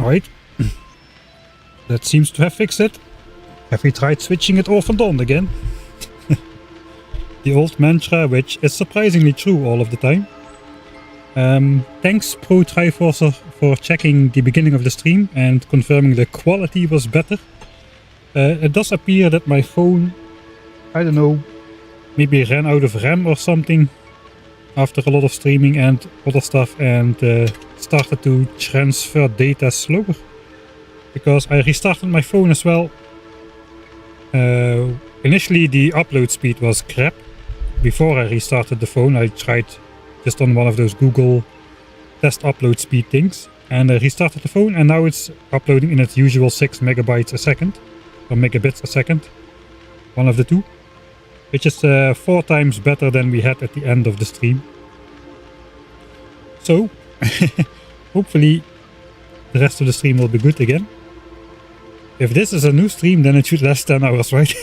Alright. That seems to have fixed it. Have we tried switching it off and on again? The old mantra, which is surprisingly true all of the time. Thanks Pro Triforcer for checking the beginning of the stream and confirming the quality was better. It does appear that my phone, I don't know, maybe ran out of RAM or something after a lot of streaming and other stuff, and started to transfer data slower. Because I restarted my phone as well. Initially the upload speed was crap. Before I restarted the phone, I tried just on one of those Google test upload speed things, and I restarted the phone, and now it's uploading in its usual 6 megabytes a second, or megabits a second, one of the two, which is 4 times better than we had at the end of the stream. So, hopefully the rest of the stream will be good again. If this is a new stream, then it should last 10 hours, right?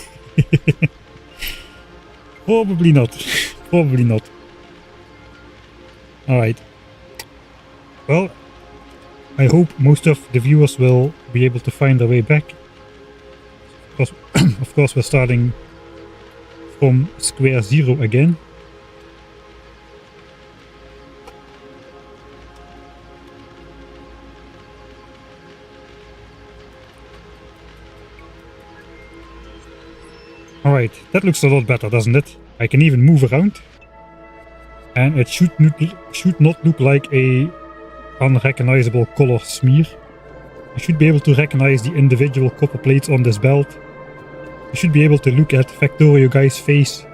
Probably not. Probably not. Alright. Well, I hope most of the viewers will be able to find their way back. Of course, we're starting from square zero again. Alright, that looks a lot better, doesn't it? I can even move around. And it should not look like a unrecognizable color smear. You should be able to recognize the individual copper plates on this belt. You should be able to look at Factorio Guy's face.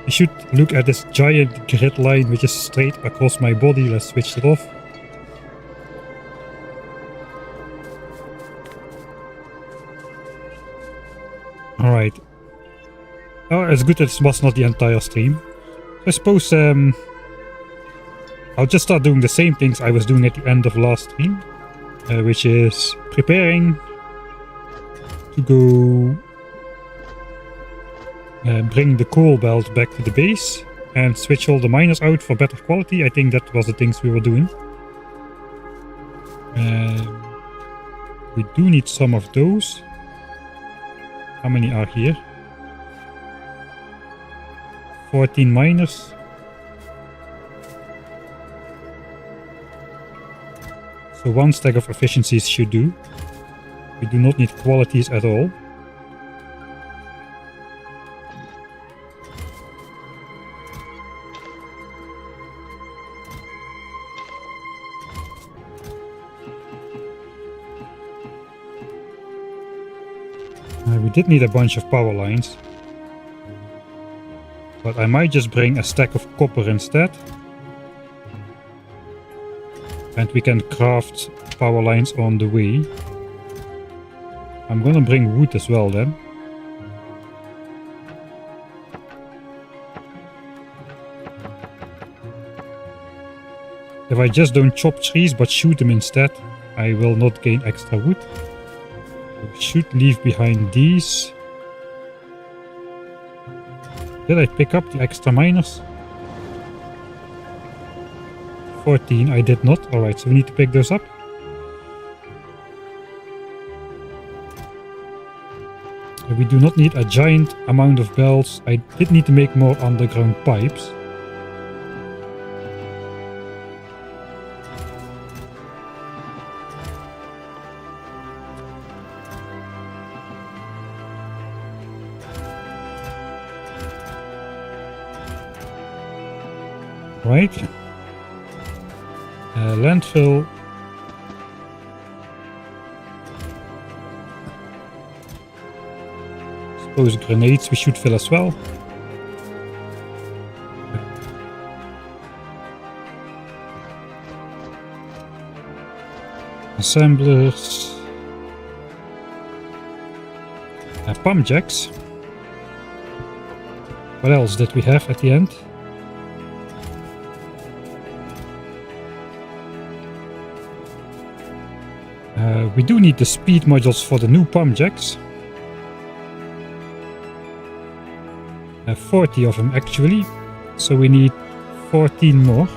You should look at this giant grid line which is straight across my body. Let's switch it off. Alright. Oh, it's good that it was not the entire stream. I suppose I'll just start doing the same things I was doing at the end of last stream, which is preparing to go bring the coal belt back to the base and switch all the miners out for better quality. I think that was the things we were doing. We do need some of those. How many are here? 14 miners. So 1 stack of efficiencies should do. We do not need qualities at all. We did need a bunch of power lines. But I might just bring a stack of copper instead. And we can craft power lines on the way. I'm gonna bring wood as well then. If I just don't chop trees but shoot them instead, I will not gain extra wood. We should leave behind these. Did I pick up the extra miners? 14, I did not. Alright, so we need to pick those up. We do not need a giant amount of belts. I did need to make more underground pipes. Right. Landfill. Suppose grenades we should fill as well. Assemblers. Pump jacks. What else did we have at the end? We do need the speed modules for the new pump jacks. 40 of them actually, so we need 14 more.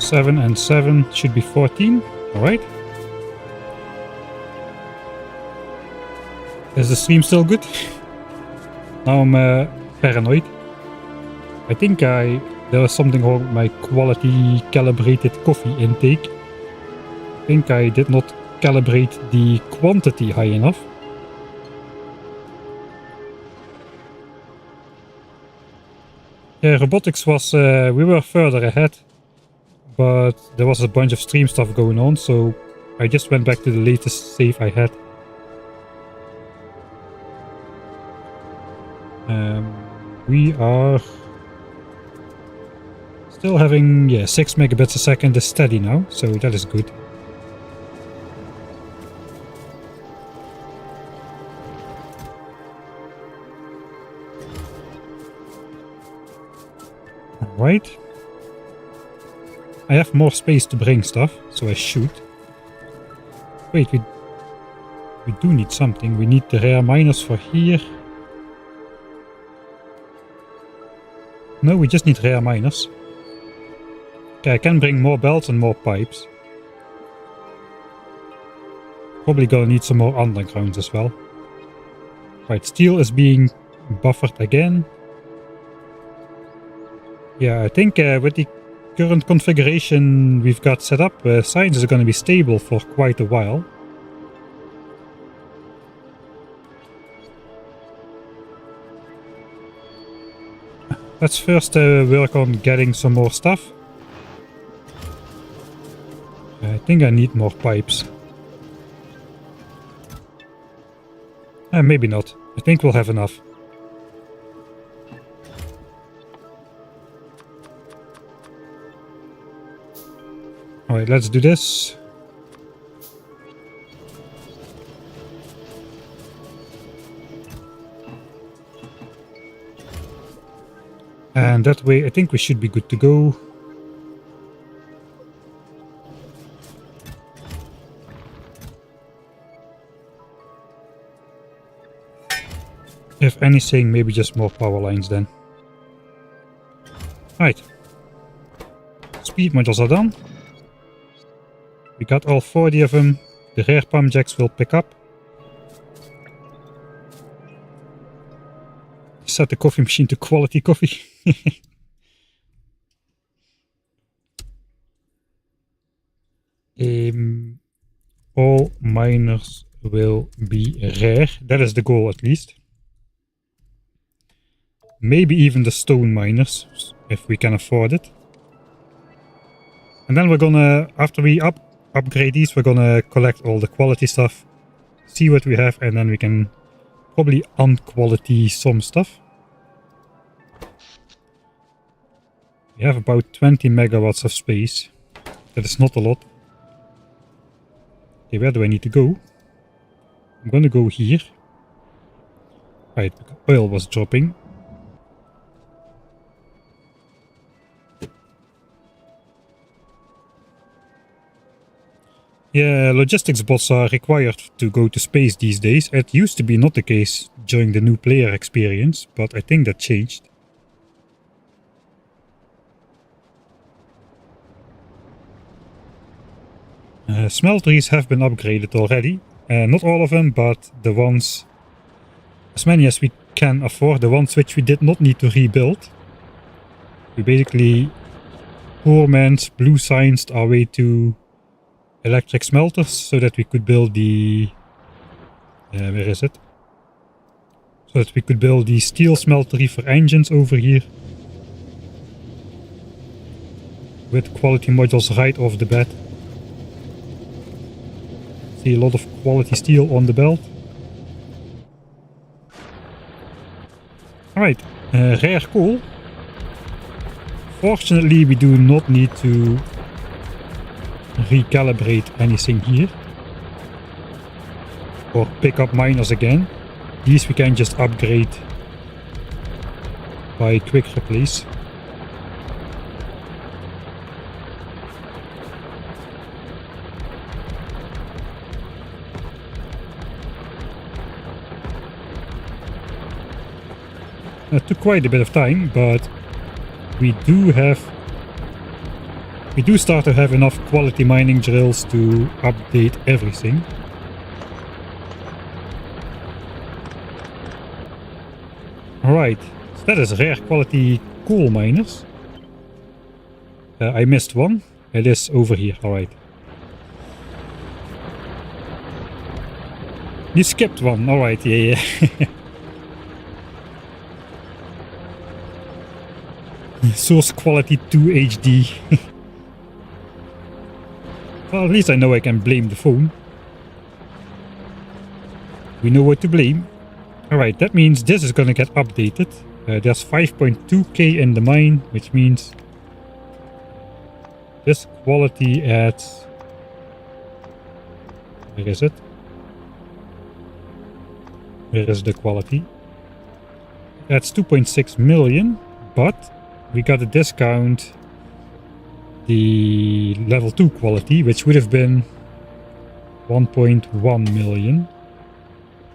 7 and 7 should be 14. Alright. Is the stream still good? Now I'm paranoid. I think there was something wrong with my quality calibrated coffee intake. I think I did not calibrate the quantity high enough. Yeah, robotics was, we were further ahead, but there was a bunch of stream stuff going on, so I just went back to the latest save I had. We are still having, yeah, 6 megabits a second is steady now, so that is good. Alright. I have more space to bring stuff, so I should. Wait, we do need something. We need the rare miners for here. No, we just need rare miners. Okay, I can bring more belts and more pipes. Probably gonna need some more undergrounds as well. Right, steel is being buffered again. Yeah, I think with the current configuration we've got set up, science is going to be stable for quite a while. Let's first work on getting some more stuff. I think I need more pipes. Maybe not. I think we'll have enough. Alright, let's do this. And that way I think we should be good to go. If anything, maybe just more power lines then. Right. Speed modules are done. We got all 40 of them. The rare pump jacks will pick up. Set the coffee machine to quality coffee. All miners will be rare. That is the goal at least. Maybe even the stone miners, if we can afford it. And then we're gonna, after we upgrade these, we're gonna collect all the quality stuff, see what we have, and then we can probably unquality some stuff. We have about 20 megawatts of space. That is not a lot. Okay, where do I need to go? I'm gonna go here. Right, oil was dropping. Yeah, logistics bots are required to go to space these days. It used to be not the case during the new player experience, but I think that changed. Smelteries have been upgraded already. Not all of them, but the ones, as many as we can afford, the ones which we did not need to rebuild. We basically poor man's blue scienced our way to electric smelters so that we could build the where is it? So that we could build the steel smeltery for engines over here with quality modules right off the bat. See a lot of quality steel on the belt. Alright, rare coal. Fortunately we do not need to recalibrate anything here or pick up miners again. These we can just upgrade by quick replace. It took quite a bit of time, but we do have We do start to have enough quality mining drills to update everything. Alright, so that is rare quality coal miners. I missed one. It is over here, alright. You skipped one, alright, yeah. Source quality 2 HD. Well, at least I know I can blame the phone. We know what to blame. Alright, that means this is gonna get updated. There's 5.2k in the mine, which means this quality adds... Where is it? Where is the quality? That's 2.6 million, but we got a discount the level 2 quality, which would have been 1.1 million.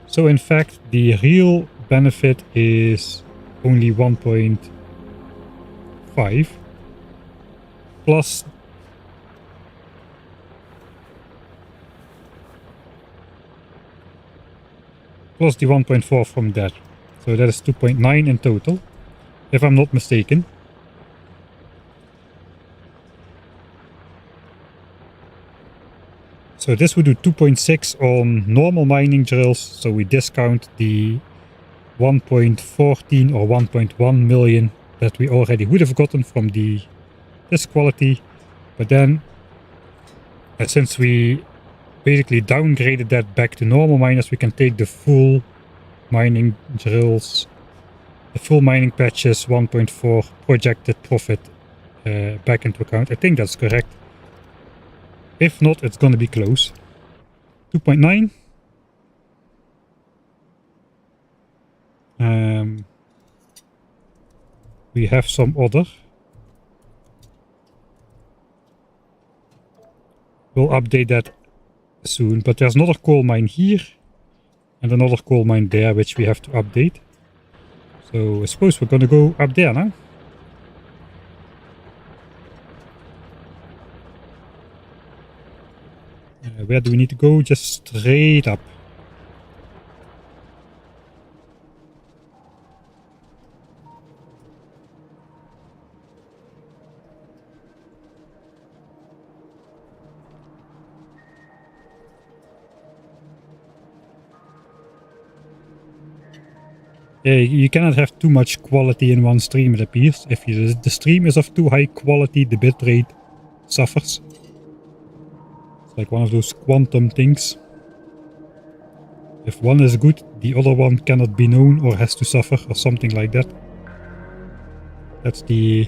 So in fact, the real benefit is only 1.5 plus the 1.4 from that. So that is 2.9 in total, if I'm not mistaken. So this would do 2.6 on normal mining drills, so we discount the 1.14 or 1.1 million that we already would have gotten from this quality. But then, since we basically downgraded that back to normal miners, we can take the full mining drills, the full mining patches 1.4 projected profit back into account. I think that's correct. If not, it's gonna be close. 2.9. We have some other. We'll update that soon, but there's another coal mine here and another coal mine there, which we have to update. So I suppose we're gonna go up there now. Where do we need to go? Just straight up. Yeah, you cannot have too much quality in one stream, it appears. If the stream is of too high quality, the bitrate suffers. It's like one of those quantum things. If one is good, the other one cannot be known or has to suffer or something like that. That's the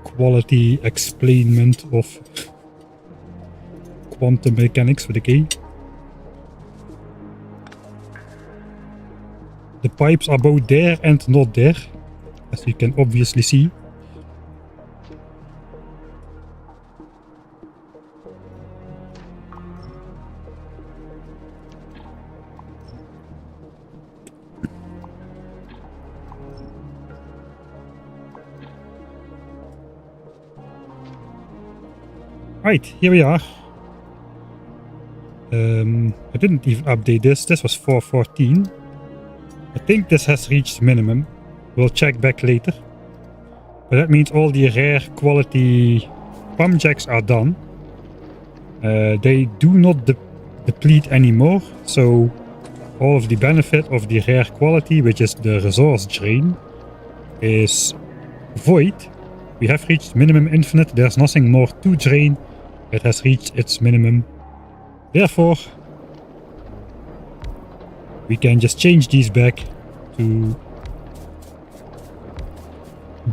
quality explainment of quantum mechanics with a K. The pipes are both there and not there, as you can obviously see. Right, here we are. I didn't even update this. This was 4.14. I think this has reached minimum. We'll check back later. But that means all the rare quality pump jacks are done. They do not deplete anymore. So all of the benefit of the rare quality, which is the resource drain, is void. We have reached minimum infinite. There's nothing more to drain. It has reached its minimum. Therefore, we can just change these back to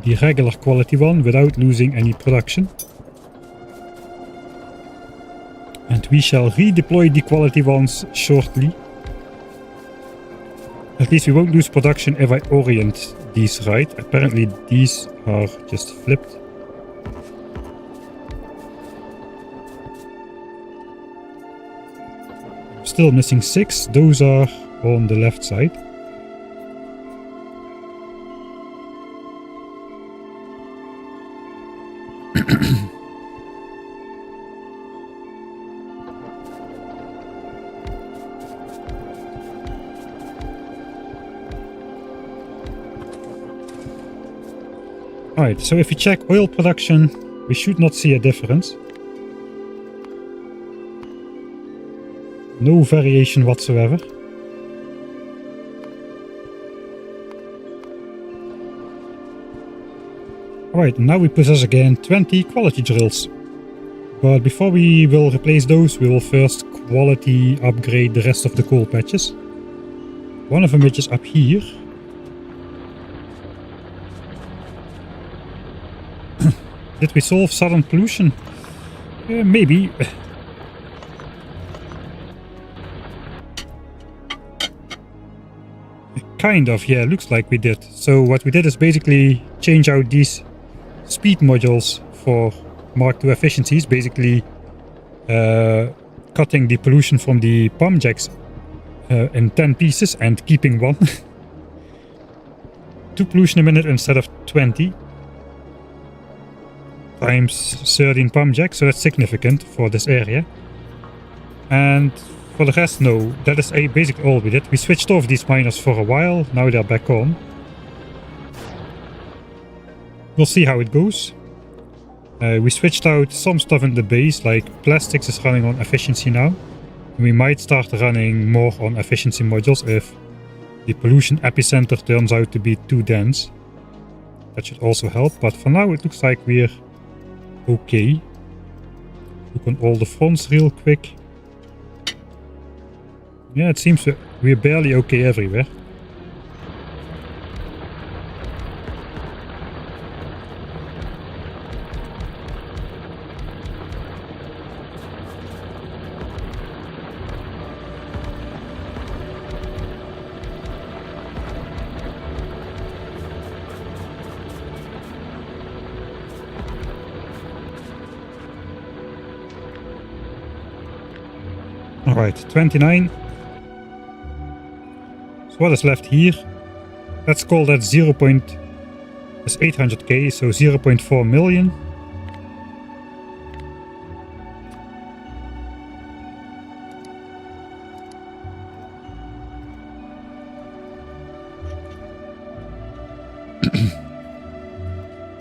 the regular quality one without losing any production. And we shall redeploy the quality ones shortly. At least we won't lose production if I orient these right. Apparently these are just flipped. Still missing 6. Those are on the left side. Alright, so if we check oil production, we should not see a difference. No variation whatsoever. Alright, now we possess again 20 quality drills. But before we will replace those, we will first quality upgrade the rest of the coal patches. One of them which is up here. Did we solve southern pollution? Maybe. Kind of, yeah, looks like we did. So what we did is basically change out these speed modules for Mark II efficiencies, basically cutting the pollution from the pump jacks in 10 pieces and keeping one. 2 pollution a minute instead of 20 times 13 pump jacks, so that's significant for this area. And for the rest, no, that is basically all we did. We switched off these miners for a while, now they're back on. We'll see how it goes. We switched out some stuff in the base, like plastics is running on efficiency now. We might start running more on efficiency modules if the pollution epicenter turns out to be too dense. That should also help, but for now it looks like we're okay. Look on all the fronts real quick. Yeah, it seems we're barely okay everywhere. Alright, 29. So what is left here? Let's call that 800k, so 0.4 million.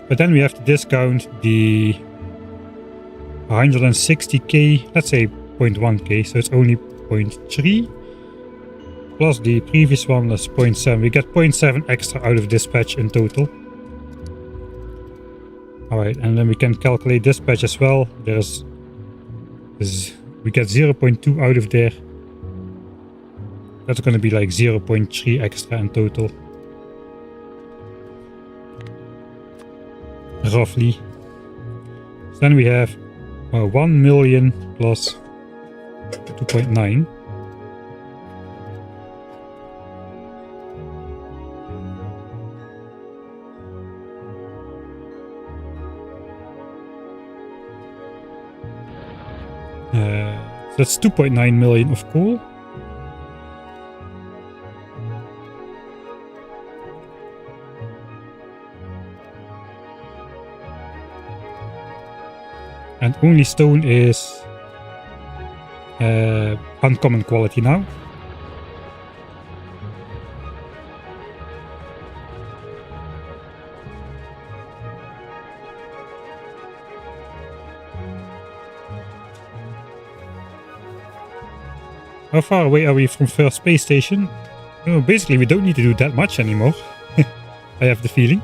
But then we have to discount the 160k, let's say 0.1k, so it's only 0.3 plus the previous one was 0.7. We get 0.7 extra out of dispatch in total. Alright, and then we can calculate dispatch as well. We get 0.2 out of there. That's going to be like 0.3 extra in total, roughly. So then we have 1 million plus 2.9. So that's 2.9 million of coal. And only stone is uncommon quality now. How far away are we from first space station? Oh, basically we don't need to do that much anymore. I have the feeling.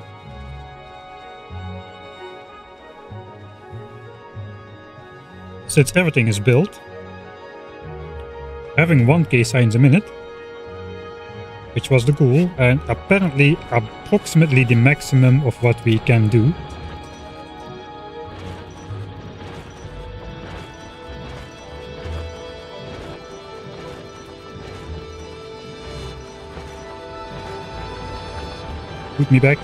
Since everything is built, having 1k signs a minute, which was the goal, and apparently approximately the maximum of what we can do. Put me back.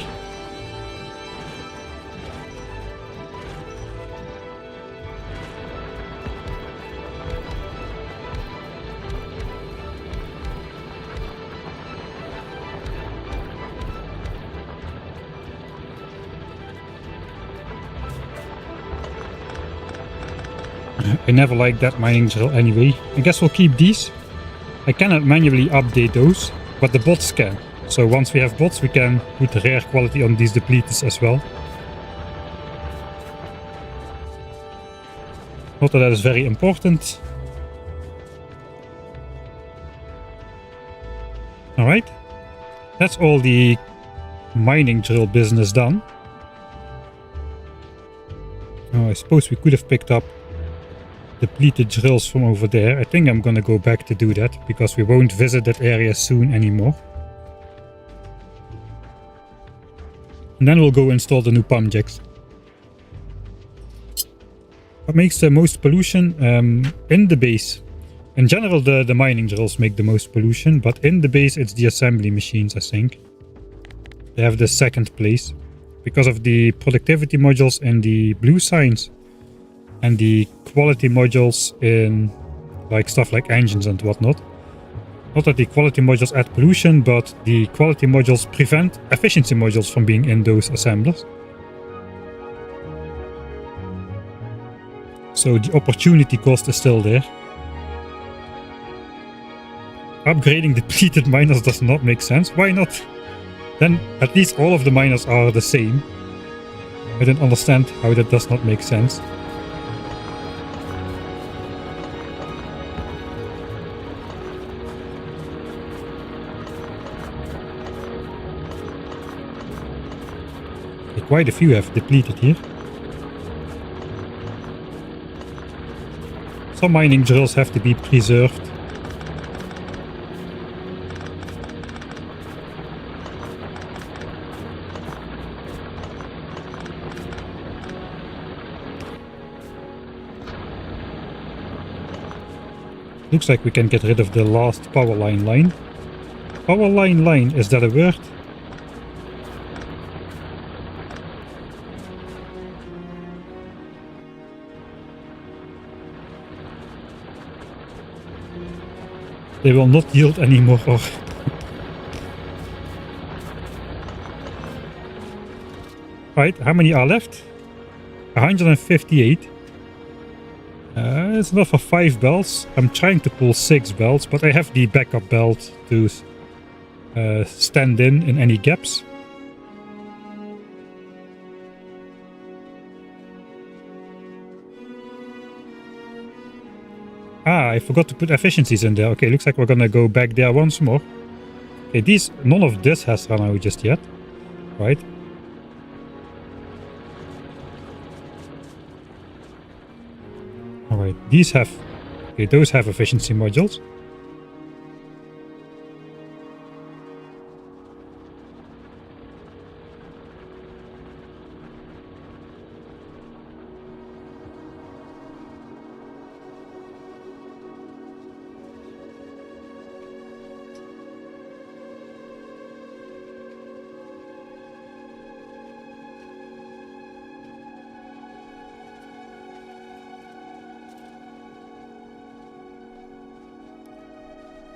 I never liked that mining drill anyway. I guess we'll keep these. I cannot manually update those, but the bots can. So once we have bots, we can put rare quality on these depleters as well. Not that that is very important. Alright. That's all the mining drill business done. Oh, I suppose we could have picked up depleted drills from over there. I think I'm gonna go back to do that, because we won't visit that area soon anymore. And then we'll go install the new pump jacks. What makes the most pollution? In the base. In general, the mining drills make the most pollution, but in the base it's the assembly machines, I think. They have the second place. Because of the productivity modules in the blue signs. And the quality modules in like stuff like engines and whatnot. Not that the quality modules add pollution, but the quality modules prevent efficiency modules from being in those assemblers. So the opportunity cost is still there. Upgrading depleted miners does not make sense. Why not? Then at least all of the miners are the same. I don't understand how that does not make sense. Quite a few have depleted here. Some mining drills have to be preserved. Looks like we can get rid of the last power line. Power line, is that a word? They will not yield anymore. Right, how many are left? 158. It's enough for 5 belts. I'm trying to pull 6 belts, but I have the backup belt to stand in any gaps. Ah, I forgot to put efficiencies in there. Okay, looks like we're gonna go back there once more. Okay, none of this has run out just yet. Right. Alright, those have efficiency modules.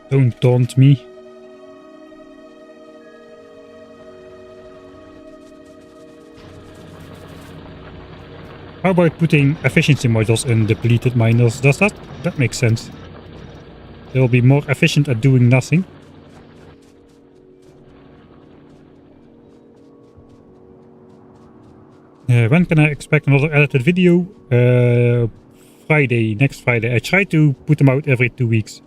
Don't taunt me. How about putting efficiency modules in depleted miners? Does that? That makes sense. They will be more efficient at doing nothing. When can I expect another edited video? Friday, next Friday. I try to put them out every 2 weeks.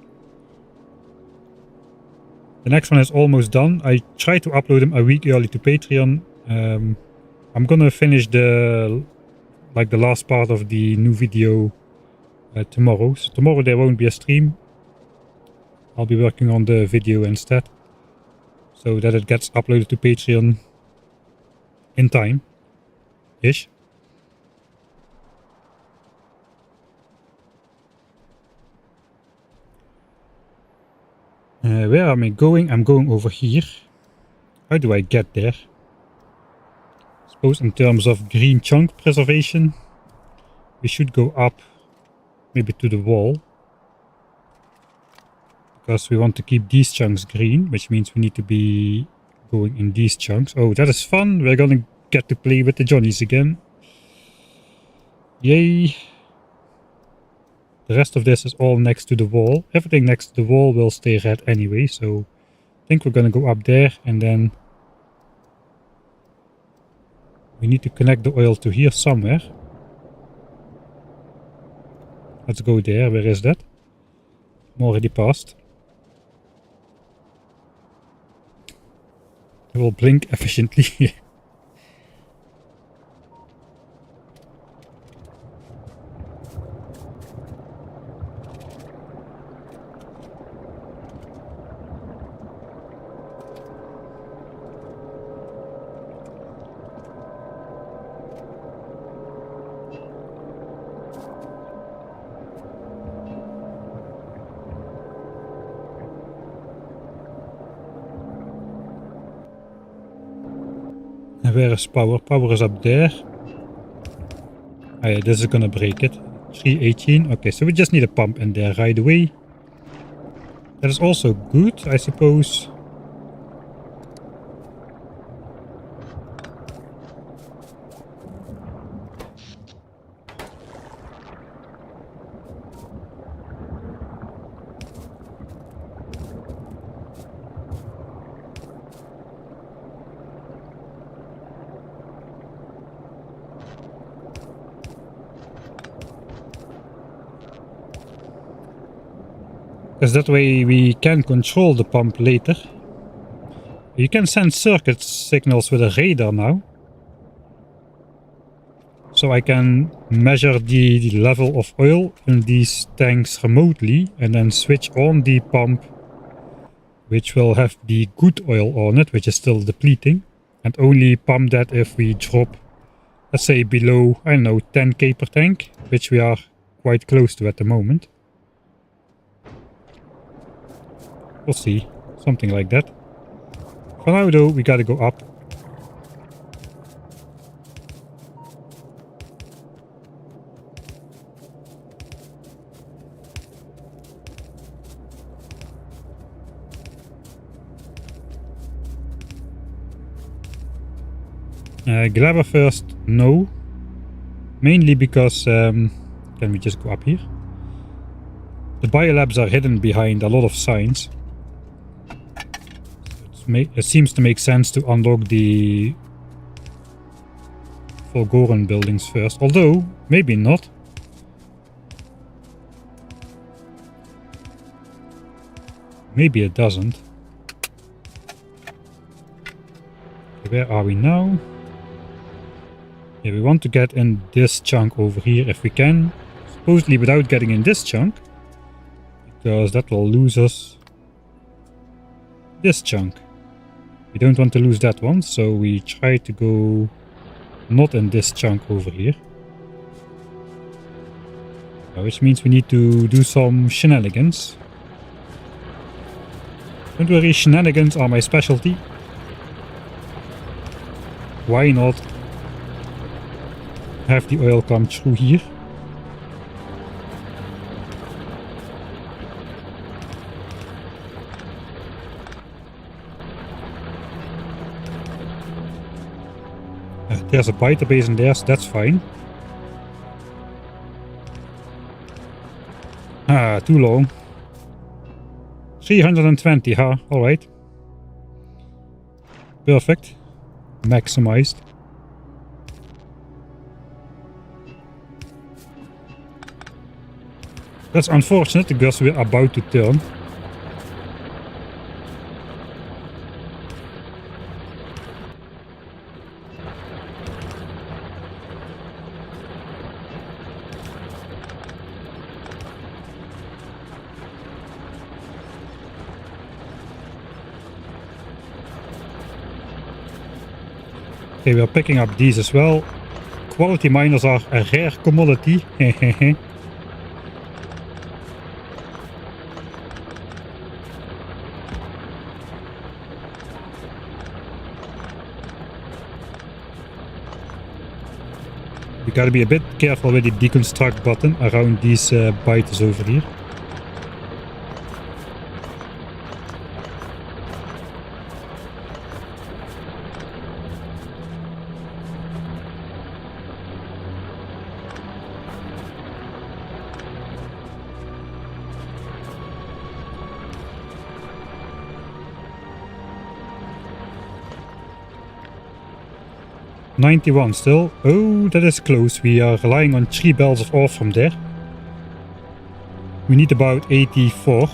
The next one is almost done. I try to upload them a week early to Patreon. I'm gonna finish the last part of the new video tomorrow. So tomorrow there won't be a stream. I'll be working on the video instead, so that it gets uploaded to Patreon in time-ish. Where am I going? I'm going over here. How do I get there? I suppose in terms of green chunk preservation, we should go up maybe to the wall. Because we want to keep these chunks green, which means we need to be going in these chunks. Oh, that is fun. We're gonna get to play with the Johnnies again. Yay. The rest of this is all next to the wall. Everything next to the wall will stay red anyway, so I think we're gonna go up there, and then we need to connect the oil to here somewhere. Let's go there. Where is that? I'm already passed. It will blink efficiently. And where is power? Power is up there. Oh yeah, this is gonna break it. 318. Okay, so we just need a pump in there right away. That is also good, I suppose. Because that way we can control the pump later. You can send circuit signals with a radar now. So I can measure the level of oil in these tanks remotely and then switch on the pump, which will have the good oil on it, which is still depleting, and only pump that if we drop, let's say, below, I don't know, 10k per tank, which we are quite close to at the moment. We'll see, something like that. For now though, we gotta go up. Glabber first, no. Mainly because, can we just go up here? The biolabs are hidden behind a lot of signs. It seems to make sense to unlock the Volgoren buildings first, although maybe not. Maybe it doesn't. Where are we now? Yeah, we want to get in this chunk over here if we can. Supposedly without getting in this chunk, because that will lose us this chunk. We don't want to lose that one, so we try to go not in this chunk over here. Which means we need to do some shenanigans. Don't worry, shenanigans are my specialty. Why not have the oil come through here? There's a biter base in there, so that's fine. Ah, too long. 320, huh? Alright. Perfect. Maximized. That's unfortunate because we're about to turn. Okay, we are picking up these as well. Quality miners are a rare commodity. We gotta be a bit careful with the deconstruct button around these biters over here. $91 still. Oh, that is close. We are relying on 3 barrels of ore from there. We need about 84.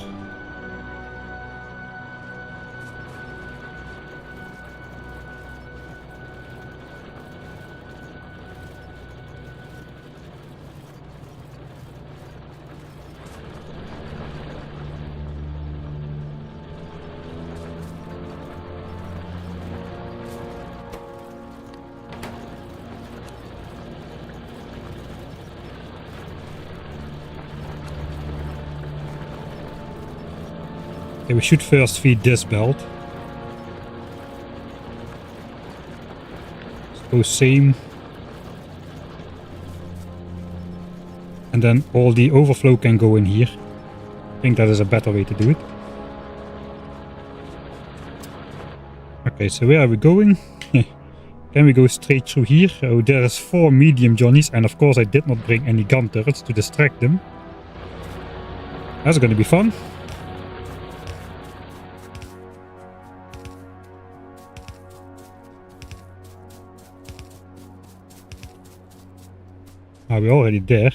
Okay, we should first feed this belt. So same. And then all the overflow can go in here. I think that is a better way to do it. Okay, so where are we going? Can we go straight through here? Oh, there's 4 medium Johnnies, and of course I did not bring any gun turrets to distract them. That's gonna be fun. Are we already there?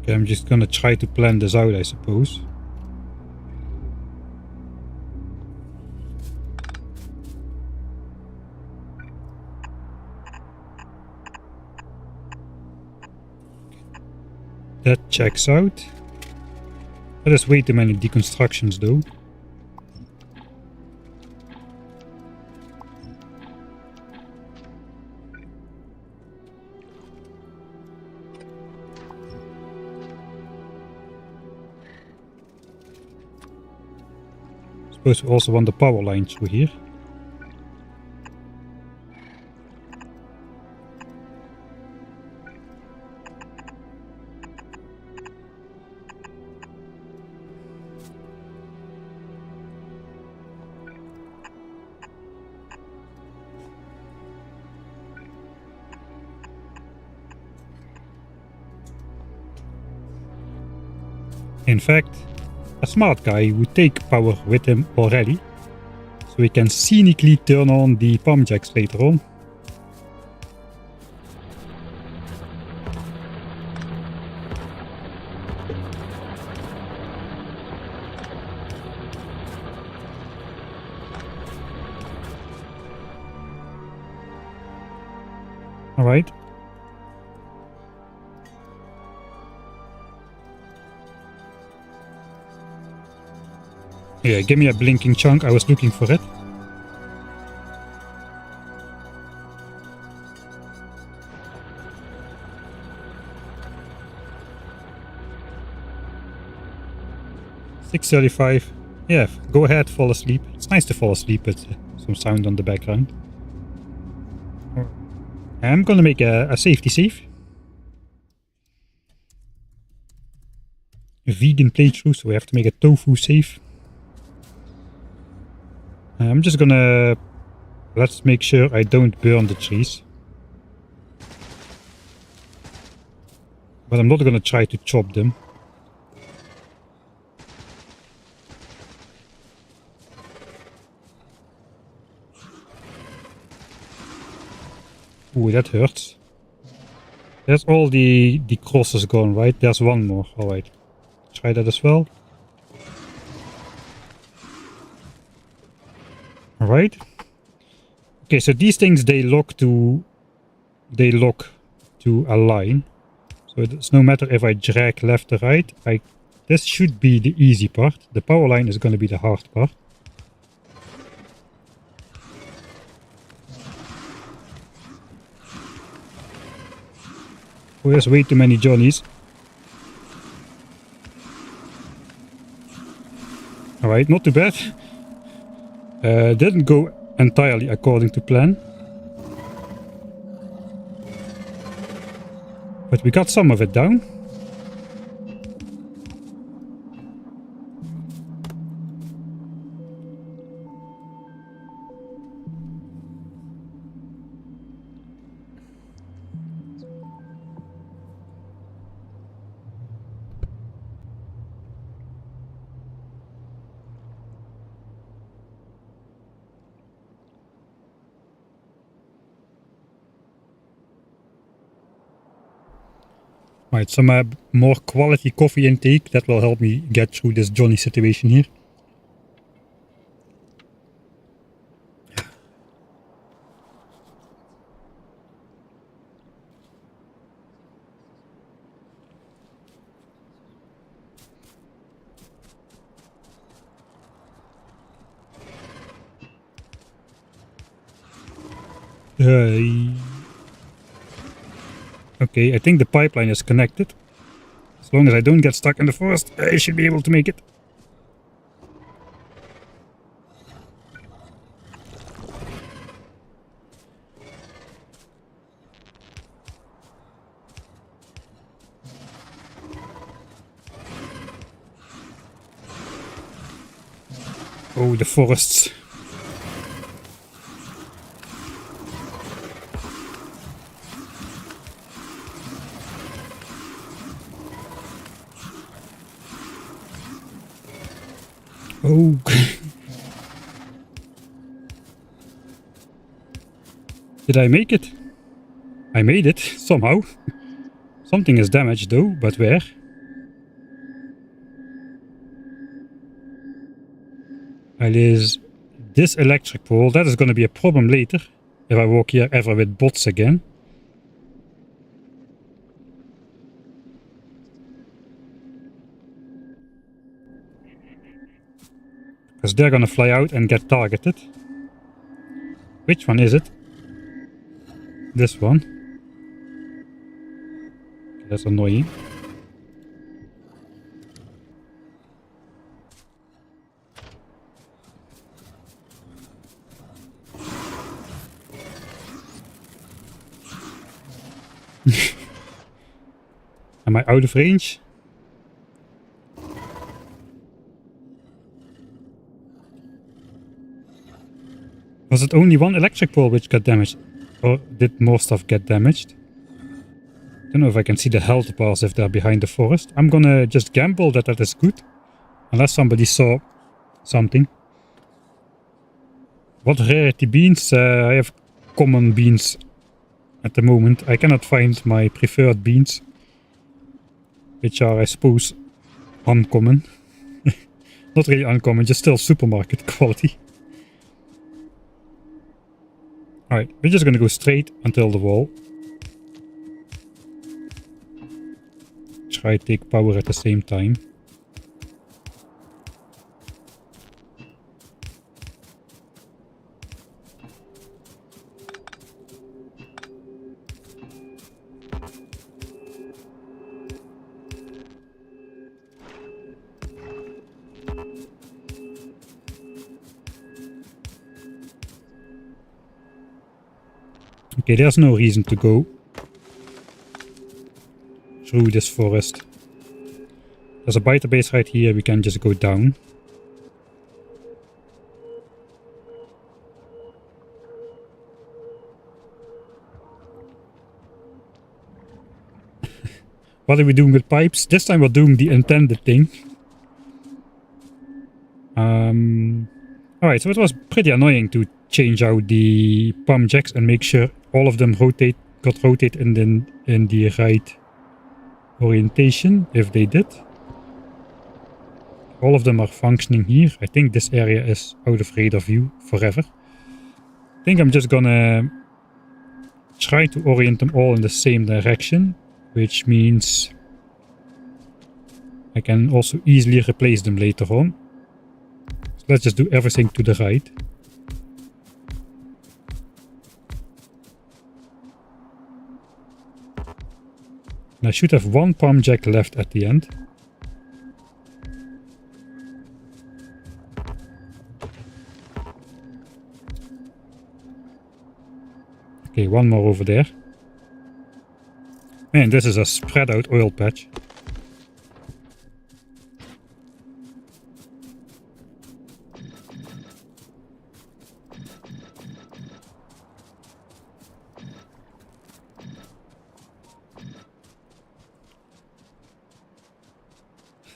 Okay, I'm just gonna try to plan this out, I suppose. That checks out. That is way too many deconstructions though. Suppose we also want the power line through here. In fact, a smart guy would take power with him already, so he can scenically turn on the pump jacks later on. Alright. Yeah, give me a blinking chunk, I was looking for it. $6.35. Yeah, go ahead, fall asleep. It's nice to fall asleep with some sound on the background. I'm gonna make a safety save. A vegan playthrough, so we have to make a tofu save. I'm just gonna... Let's make sure I don't burn the trees. But I'm not gonna try to chop them. Ooh, that hurts. There's all the crosses gone, right? There's one more. Alright. Try that as well. Alright. Okay, so these things, they lock to a line. So it's no matter if I drag left or right, this should be the easy part. The power line is going to be the hard part. Oh, there's way too many Johnnies. Alright, not too bad. Didn't go entirely according to plan. But we got some of it down. Alright, some more quality coffee intake. That will help me get through this Johnny situation here. Okay, I think the pipeline is connected. As long as I don't get stuck in the forest, I should be able to make it. Oh, the forests. Oh. Did I make it? I made it, somehow. Something is damaged though, but where? It is this electric pole. That is going to be a problem later. If I walk here ever with bots again. Because they're going to fly out and get targeted. Which one is it? This one. Okay, that's annoying. Am I out of range? Was it only one electric pole which got damaged? Or did more stuff get damaged? I don't know if I can see the health bars if they're behind the forest. I'm gonna just gamble that that is good. Unless somebody saw something. What rarity beans? I have common beans at the moment. I cannot find my preferred beans. Which are, I suppose, uncommon. Not really uncommon, just still supermarket quality. Alright, we're just gonna go straight until the wall. Try to take power at the same time. Okay, there's no reason to go through this forest. There's a biter base right here, we can just go down. What are we doing with pipes? This time we're doing the intended thing. Alright, so it was pretty annoying to change out the pump jacks and make sure all of them got rotated in the right orientation, if they did. All of them are functioning here. I think this area is out of radar view forever. I think I'm just gonna try to orient them all in the same direction, which means I can also easily replace them later on. So let's just do everything to the right. And I should have one pump jack left at the end. Okay, one more over there. Man, this is a spread out oil patch.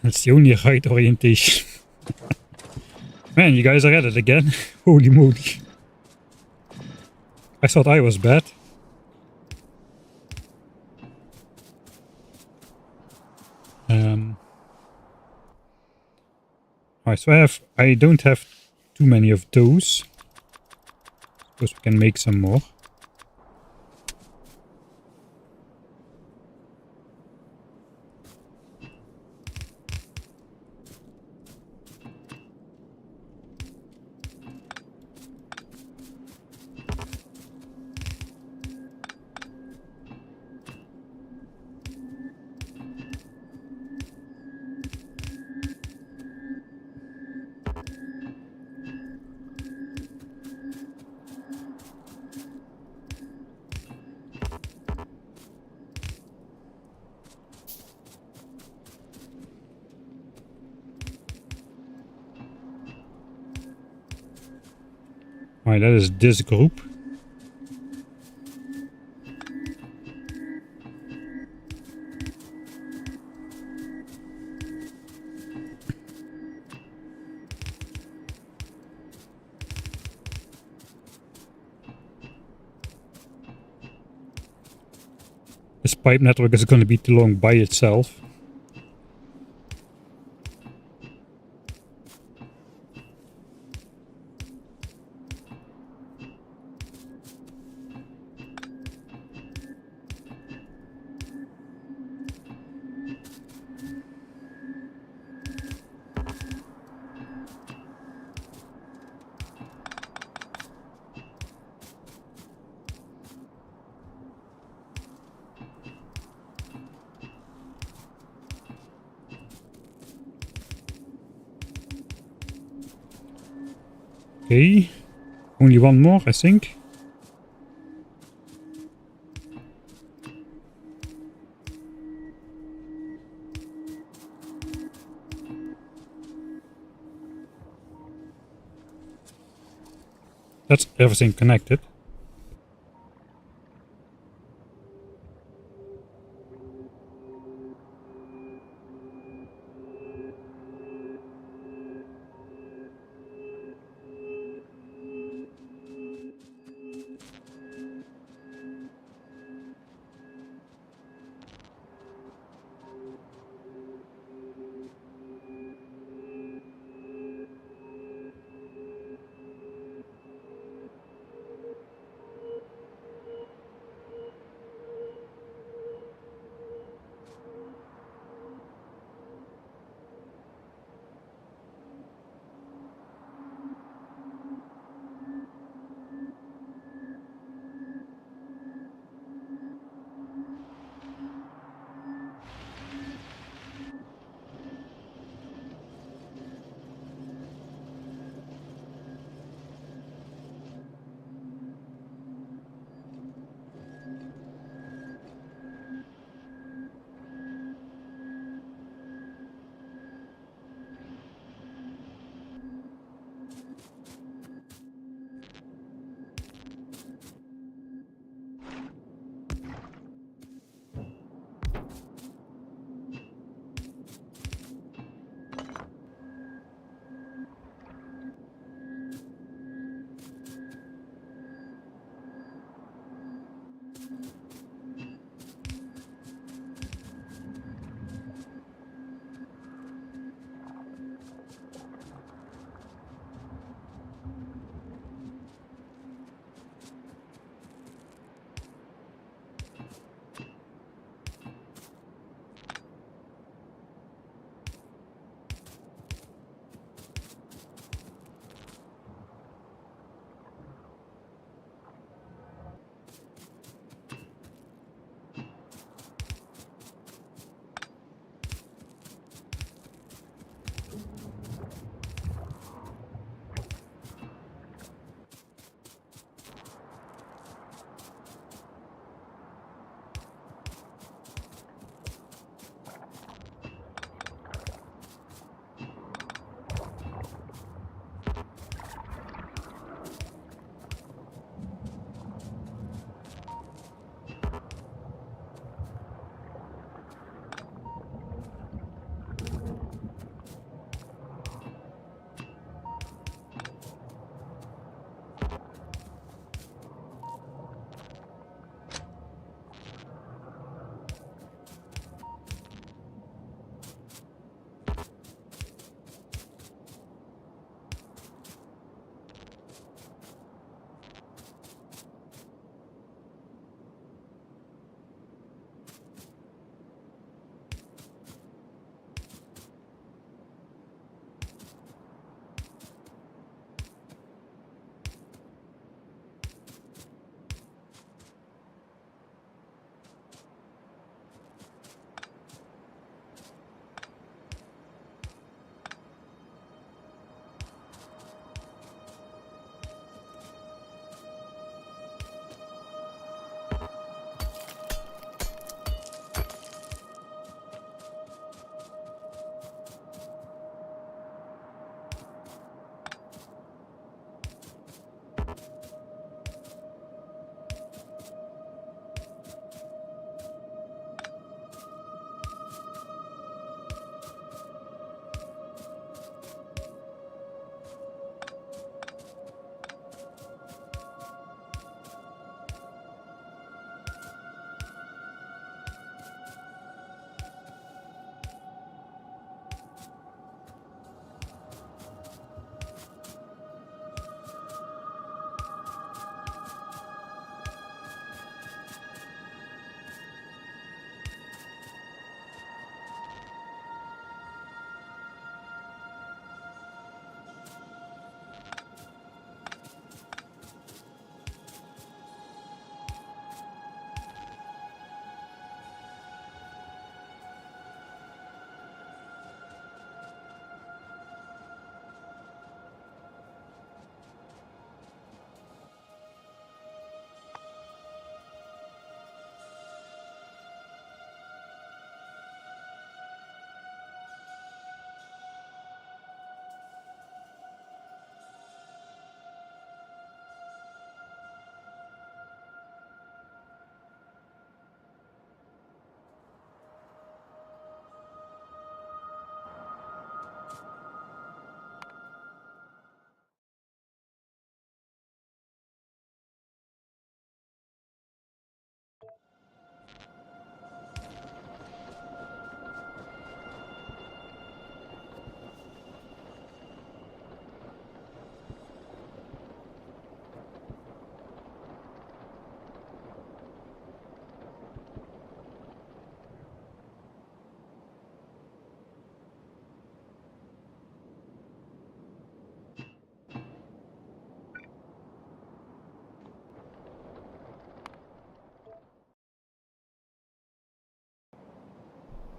That's the only right orientation. Man, you guys are at it again. Holy moly. I thought I was bad. Alright, so I don't have too many of those. Suppose we can make some more. Alright, that is this group. This pipe network is going to be too long by itself. Okay, only one more, I think. That's everything connected.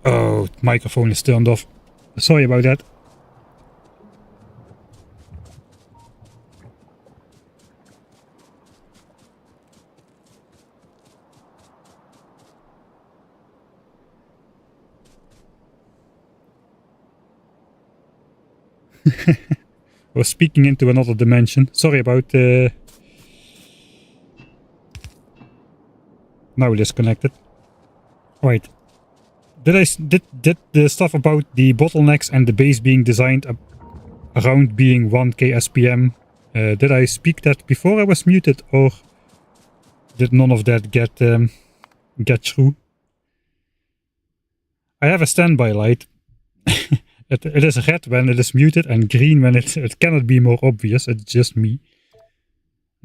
Oh, the microphone is turned off. Sorry about that. I was speaking into another dimension. Sorry about now disconnected. Right. Did the stuff about the bottlenecks and the base being designed around being 1k SPM, did I speak that before I was muted, or did none of that get through? I have a standby light. It is red when it is muted and green when it cannot be more obvious. It's just me.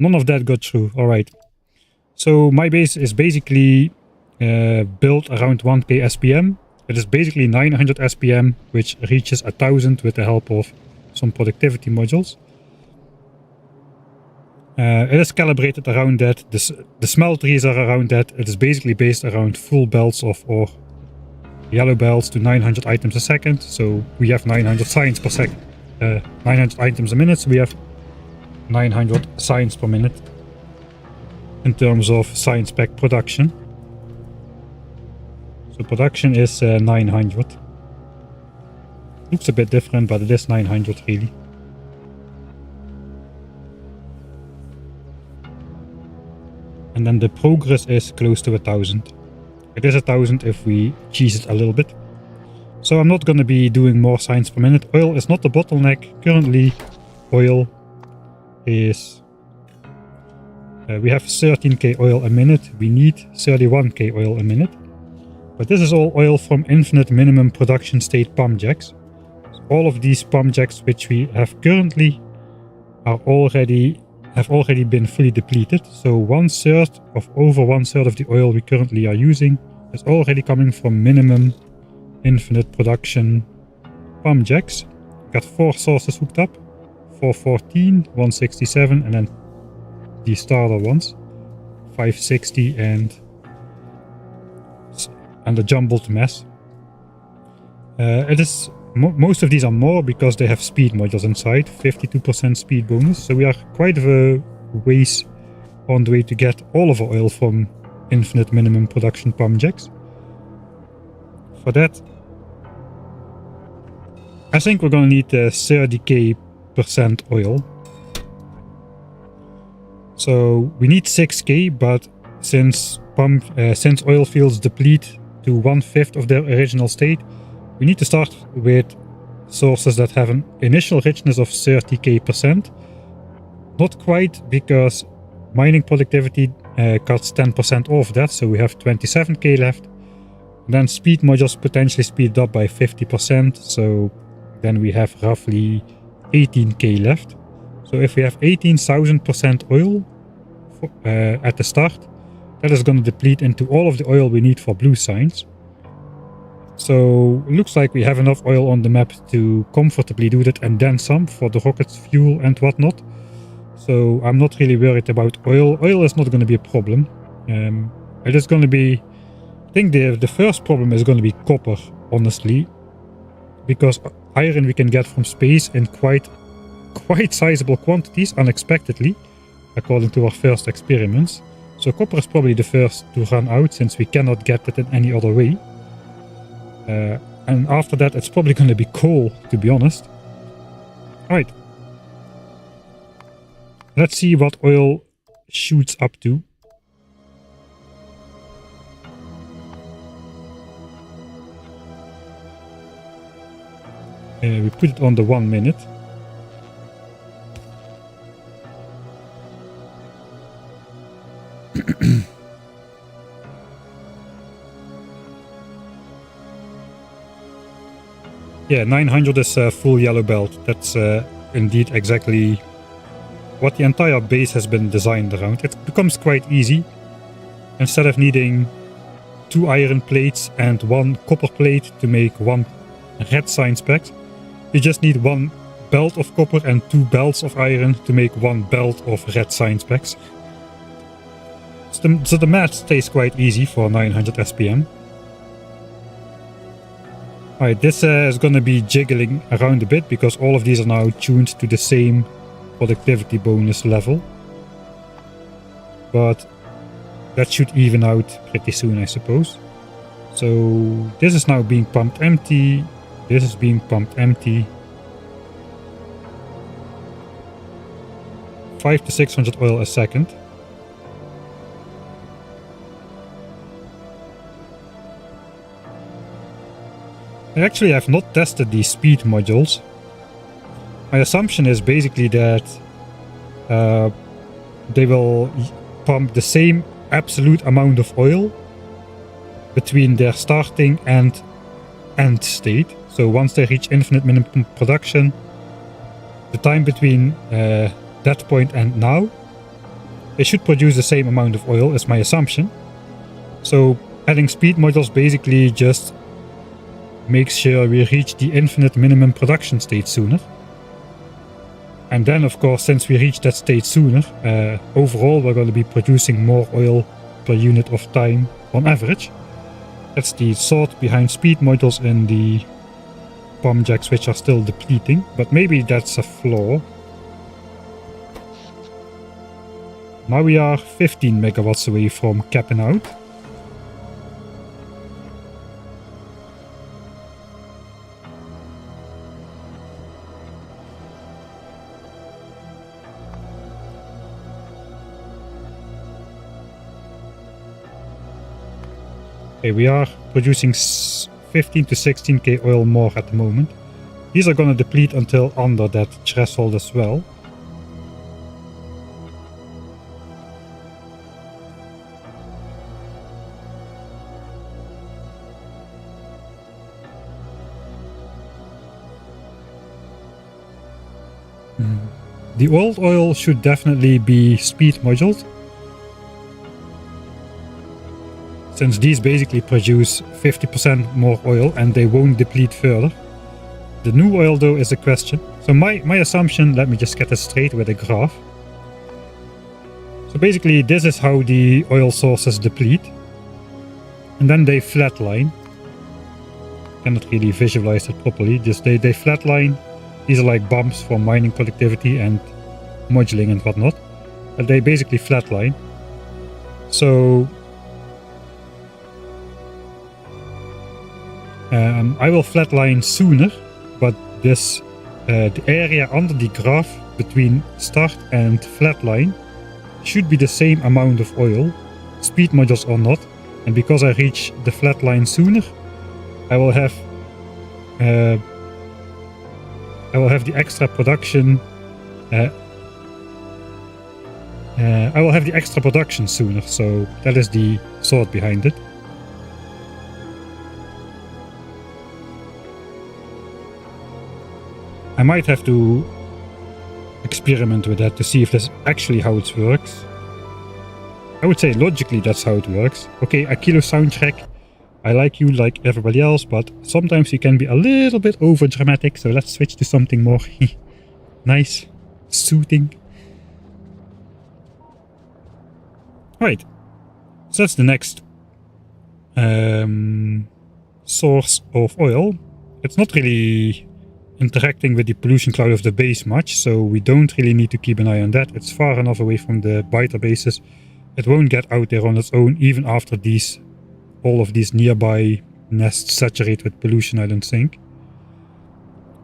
None of that got through. Alright. So my base is basically built around 1k SPM. It is basically 900 SPM, which reaches 1000 with the help of some productivity modules. It is calibrated around that. The smelteries are around that. It is basically based around full belts of ore. Yellow belts to 900 items a second, so we have 900 science per second. 900 items a minute, so we have 900 science per minute in terms of science pack production. So production is 900. Looks a bit different, but it is 900 really. And then the progress is close to 1000. It is 1000 if we cheese it a little bit. So I'm not going to be doing more science per minute. Oil is not the bottleneck. Currently oil is... we have 13k oil a minute. We need 31k oil a minute. But this is all oil from infinite minimum production state pump jacks. So all of these pump jacks which we have currently are have already been fully depleted. So over one third of the oil we currently are using is already coming from minimum infinite production pump jacks. Got 4 sources hooked up, 414, 167, and then the starter ones, 560 and a jumbled mess. It is most of these are more because they have speed modules inside, 52% speed bonus. So we are quite a ways on the way to get all of our oil from infinite minimum production pump jacks. For that, I think we're gonna need 30k% oil. So we need 6k, but since oil fields deplete to 1/5 of their original state, we need to start with sources that have an initial richness of 30k%. Not quite, because mining productivity cuts 10% off that, so we have 27k left. And then speed modules potentially speed up by 50%, so then we have roughly 18k left. So if we have 18,000% oil at the start, that is going to deplete into all of the oil we need for blue signs. So it looks like we have enough oil on the map to comfortably do that, and then some for the rockets, fuel and whatnot. So I'm not really worried about oil. Oil is not going to be a problem. It is going to be... I think the first problem is going to be copper, honestly. Because iron we can get from space in quite sizable quantities, unexpectedly, according to our first experiments. So copper is probably the first to run out, since we cannot get it in any other way. And after that it's probably going to be coal, to be honest. Alright. Let's see what oil shoots up to. We put it on the 1 minute. Yeah, 900 is full yellow belt. That's indeed exactly what the entire base has been designed around. It becomes quite easy. Instead of needing 2 iron plates and 1 copper plate to make 1 red science pack, you just need 1 belt of copper and 2 belts of iron to make 1 belt of red science packs. So the math stays quite easy for 900 SPM. Alright, this is gonna be jiggling around a bit because all of these are now tuned to the same productivity bonus level. But that should even out pretty soon, I suppose. So this is now being pumped empty. This is being pumped empty. 5 to 600 oil a second. I actually have not tested these speed modules. My assumption is basically that they will pump the same absolute amount of oil between their starting and end state. So once they reach infinite minimum production, the time between that point and now, they should produce the same amount of oil, is my assumption. So adding speed modules basically just makes sure we reach the infinite minimum production state sooner. And then, of course, since we reach that state sooner, overall we're going to be producing more oil per unit of time on average. That's the thought behind speed modules in the pump jacks, which are still depleting, but maybe that's a flaw. Now we are 15 megawatts away from capping out. Okay, we are producing 15 to 16k oil more at the moment. These are going to deplete until under that threshold as well. The old oil should definitely be speed moduled, since these basically produce 50% more oil and they won't deplete further. The new oil though is a question. So my assumption, let me just get this straight with a graph. So basically this is how the oil sources deplete. And then they flatline. Cannot really visualize it properly. Just they flatline. These are like bumps for mining productivity and moduling and whatnot. But they basically flatline. So I will flatline sooner, but this the area under the graph between start and flatline should be the same amount of oil, speed modules or not. And because I reach the flatline sooner, I will have the extra production. I will have the extra production sooner. So that is the thought behind it. I might have to experiment with that to see if that's actually how it works. I would say logically that's how it works. Okay, a kilo soundtrack. I like you like everybody else, but sometimes you can be a little bit over dramatic, so let's switch to something more nice, soothing. Right, so that's the next source of oil. It's not really interacting with the pollution cloud of the base much, so we don't really need to keep an eye on that. It's far enough away from the biter bases. It won't get out there on its own, even after all of these nearby nests saturate with pollution, I don't think.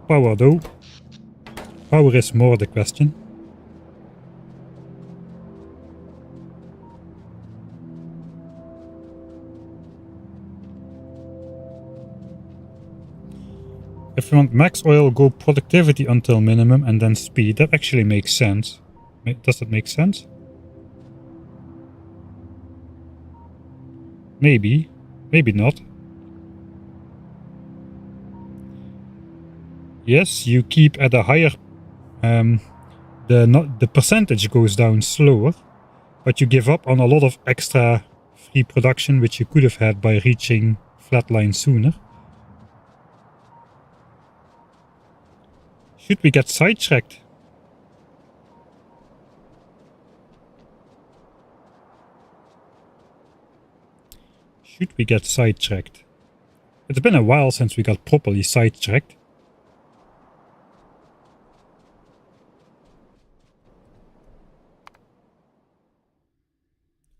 Power though. Power is more the question. If you want max oil, go productivity until minimum and then speed. That actually makes sense. Does that make sense? Maybe. Maybe not. Yes, you keep at a higher... the percentage goes down slower, but you give up on a lot of extra free production which you could have had by reaching flatline sooner. Should we get sidetracked? Should we get sidetracked? It's been a while since we got properly sidetracked.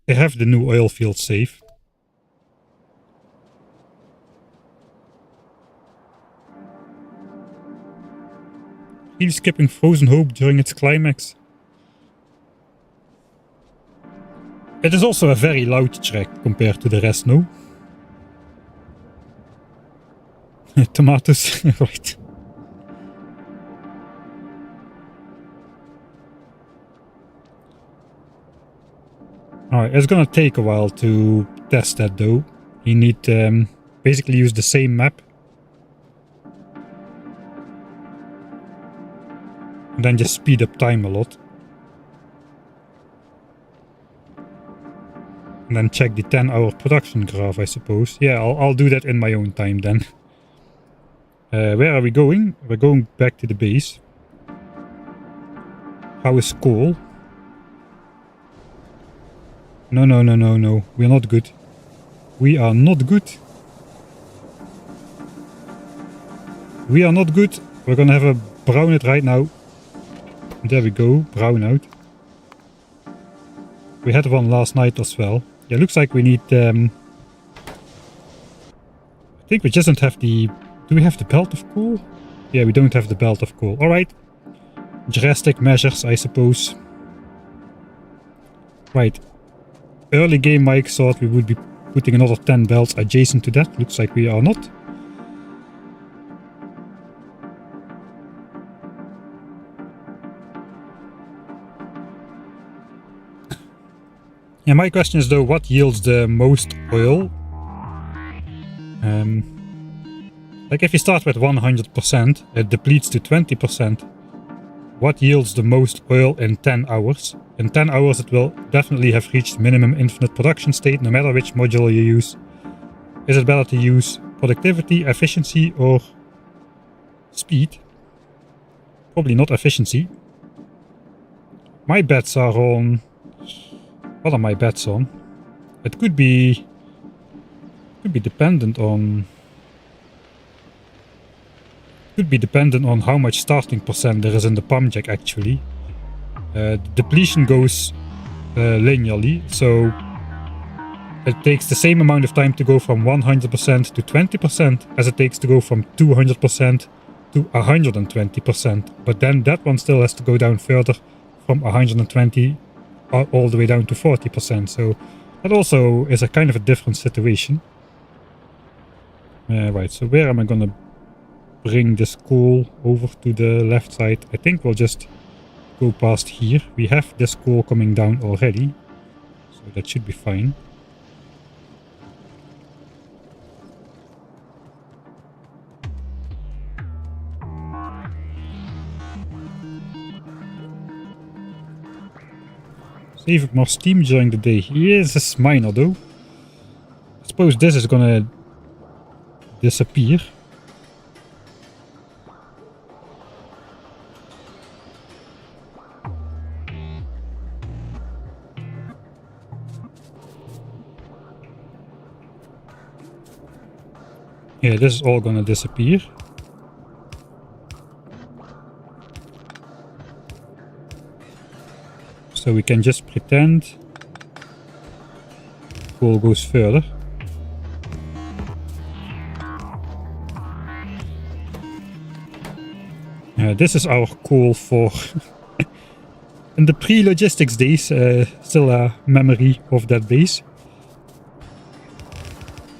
They have the new oil field safe. Really skipping Frozen Hope during its climax. It is also a very loud track compared to the rest, no? Tomatoes, right. Alright, it's gonna take a while to test that though. You need basically use the same map. And then just speed up time a lot. And then check the 10-hour production graph, I suppose. Yeah, I'll do that in my own time then. Where are we going? We're going back to the base. How is coal? No. We're not good. We are not good. We are not good. We're gonna have a brown it right now. There we go. Brown out. We had one last night as well. Yeah, looks like we need... I think we just don't have the... Do we have the belt of coal? Yeah, we don't have the belt of coal. Alright. Drastic measures, I suppose. Right. Early game Mike thought we would be putting another 10 belts adjacent to that. Looks like we are not. Yeah, my question is though, what yields the most oil? Like if you start with 100%, it depletes to 20%. What yields the most oil in 10 hours? In 10 hours it will definitely have reached minimum infinite production state no matter which module you use. Is it better to use productivity, efficiency or speed? Probably not efficiency. My bets are on... What are my bets on? It could be dependent on... Could be dependent on how much starting percent there is in the pump jack actually. Depletion goes linearly, so it takes the same amount of time to go from 100% to 20% as it takes to go from 200% to 120%. But then that one still has to go down further from 120 all the way down to 40%. So that also is a kind of a different situation. Right, so where am I gonna bring this coal over to the left side? I think we'll just go past here. We have this coal coming down already, so that should be fine. Save more steam during the day. Yes, this is minor though. I suppose this is gonna disappear. Yeah, this is all gonna disappear. So we can just pretend coal goes further. This is our coal for in the pre-logistics days, still a memory of that base.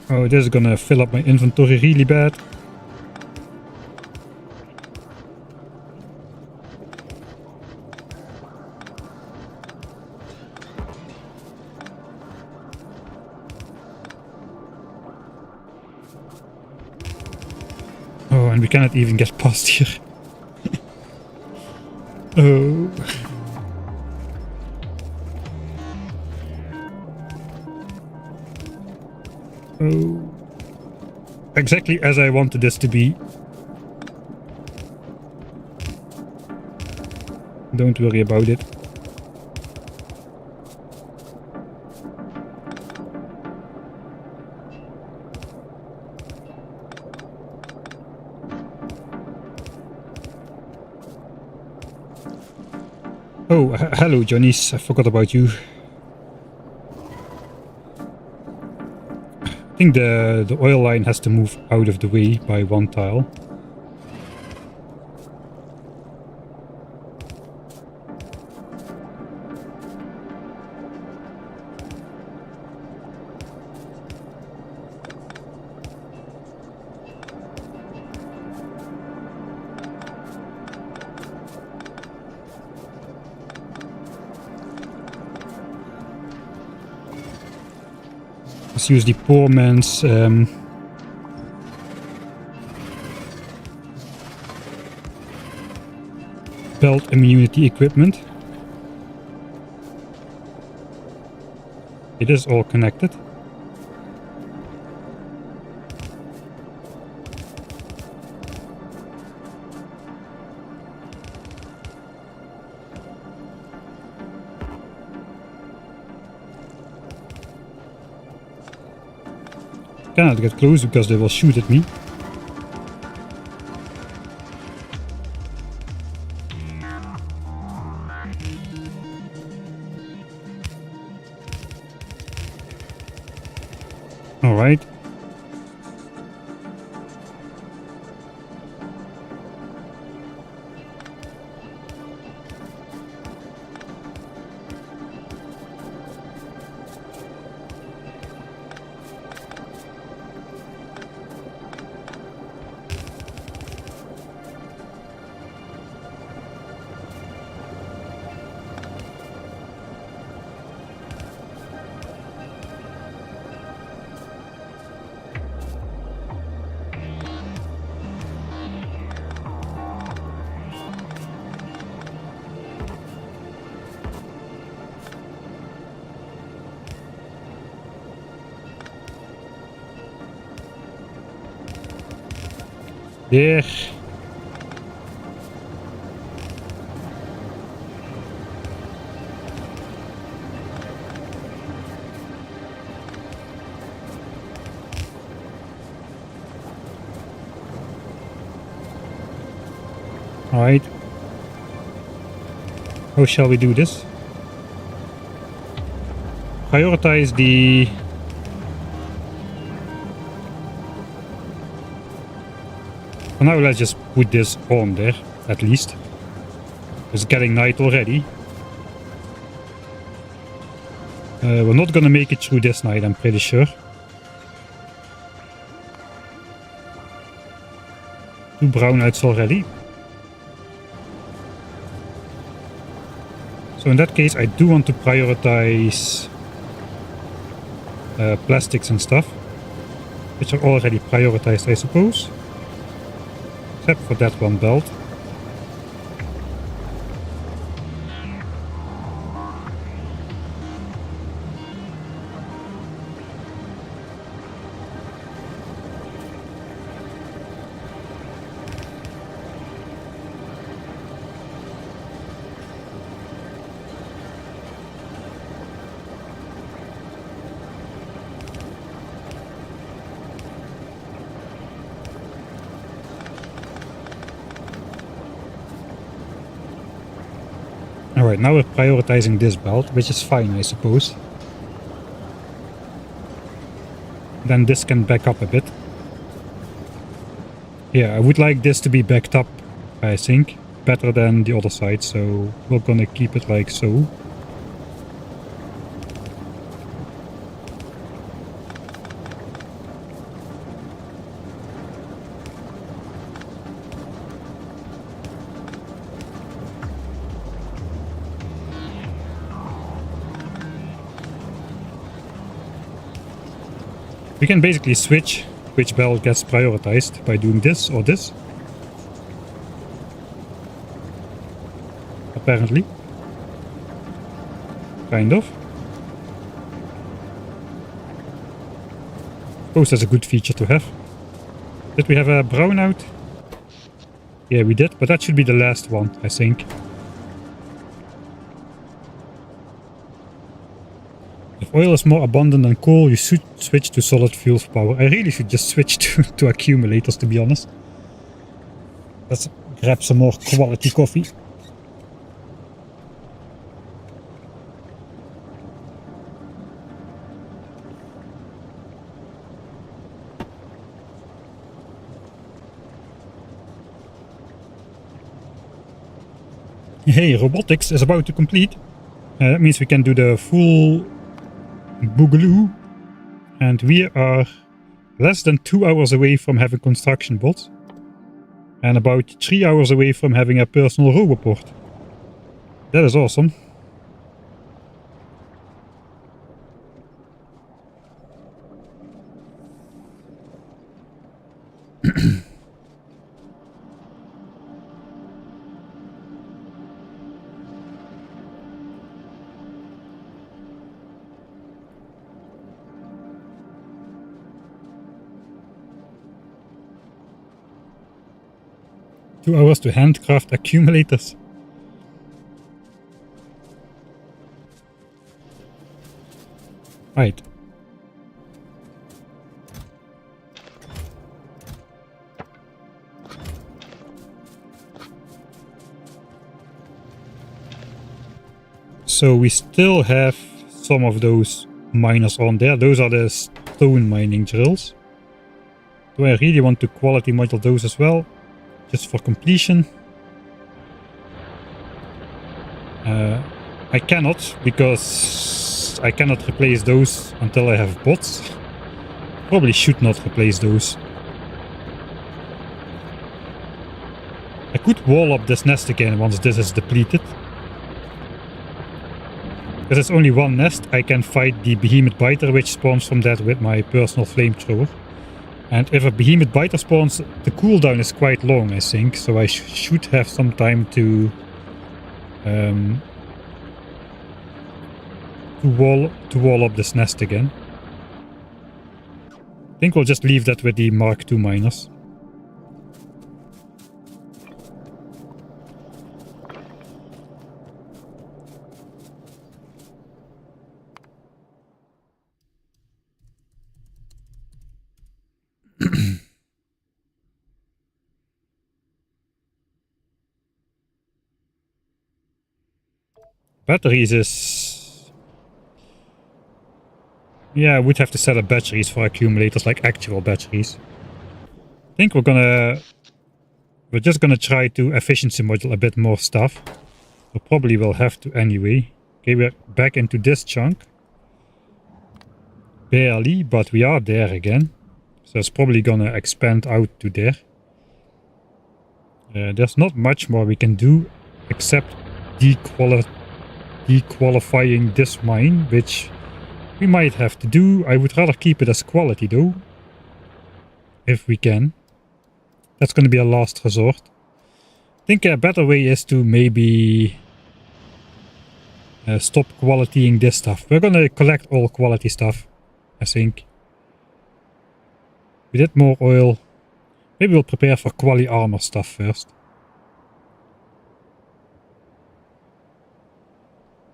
Oh, this is gonna fill up my inventory really bad. Oh, and we cannot even get past here. Oh. Oh. Exactly as I wanted this to be. Don't worry about it. Oh, hello, Johnny's. I forgot about you. I think the oil line has to move out of the way by one tile. Let's use the poor man's belt immunity equipment. It is all connected. Cannot get close because they will shoot at me. All right. There. All right. How shall we do this? Prioritize the For now, let's just put this on there, at least. It's getting night already. We're not gonna make it through this night, I'm pretty sure. 2 brownouts already. So in that case, I do want to prioritize plastics and stuff, which are already prioritized, I suppose. Except for that one belt. Alright, now we're prioritizing this belt, which is fine, I suppose. Then this can back up a bit. Yeah, I would like this to be backed up, I think, better than the other side, so we're gonna keep it like so. We can basically switch which belt gets prioritized by doing this or this. Apparently. Kind of. Suppose that's a good feature to have. Did we have a brownout? Yeah, we did, but that should be the last one, I think. If oil is more abundant than coal, you should switch to solid fuel for power. I really should just switch to accumulators, to be honest. Let's grab some more quality coffee. Hey, robotics is about to complete. That means we can do the full boogaloo. And we are less than 2 hours away from having construction bots. And about 3 hours away from having a personal Roboport. That is awesome. Two hours to handcraft accumulators. Right. So we still have some of those miners on there. Those are the stone mining drills. Do I really want to quality model those as well? Just for completion. I cannot, because I cannot replace those until I have bots. Probably should not replace those. I could wall up this nest again once this is depleted. Because it's only one nest, I can fight the behemoth biter which spawns from that with my personal flamethrower. And if a behemoth biter spawns, the cooldown is quite long, I think, so I should have some time to wall up this nest again. I think we'll just leave that with the Mark II miners. Batteries is... yeah, I would have to set up batteries for accumulators, like actual batteries. I think we're just gonna try to efficiency module a bit more stuff. We probably will have to anyway. Okay, we're back into this chunk. Barely, but we are there again. So it's probably gonna expand out to there. There's not much more we can do except dequalifying this mine, which we might have to do. I would rather keep it as quality though, if we can. That's going to be a last resort. I think a better way is to maybe stop qualitying this stuff. We're going to collect all quality stuff, I think. We did more oil. Maybe we'll prepare for quality armor stuff first.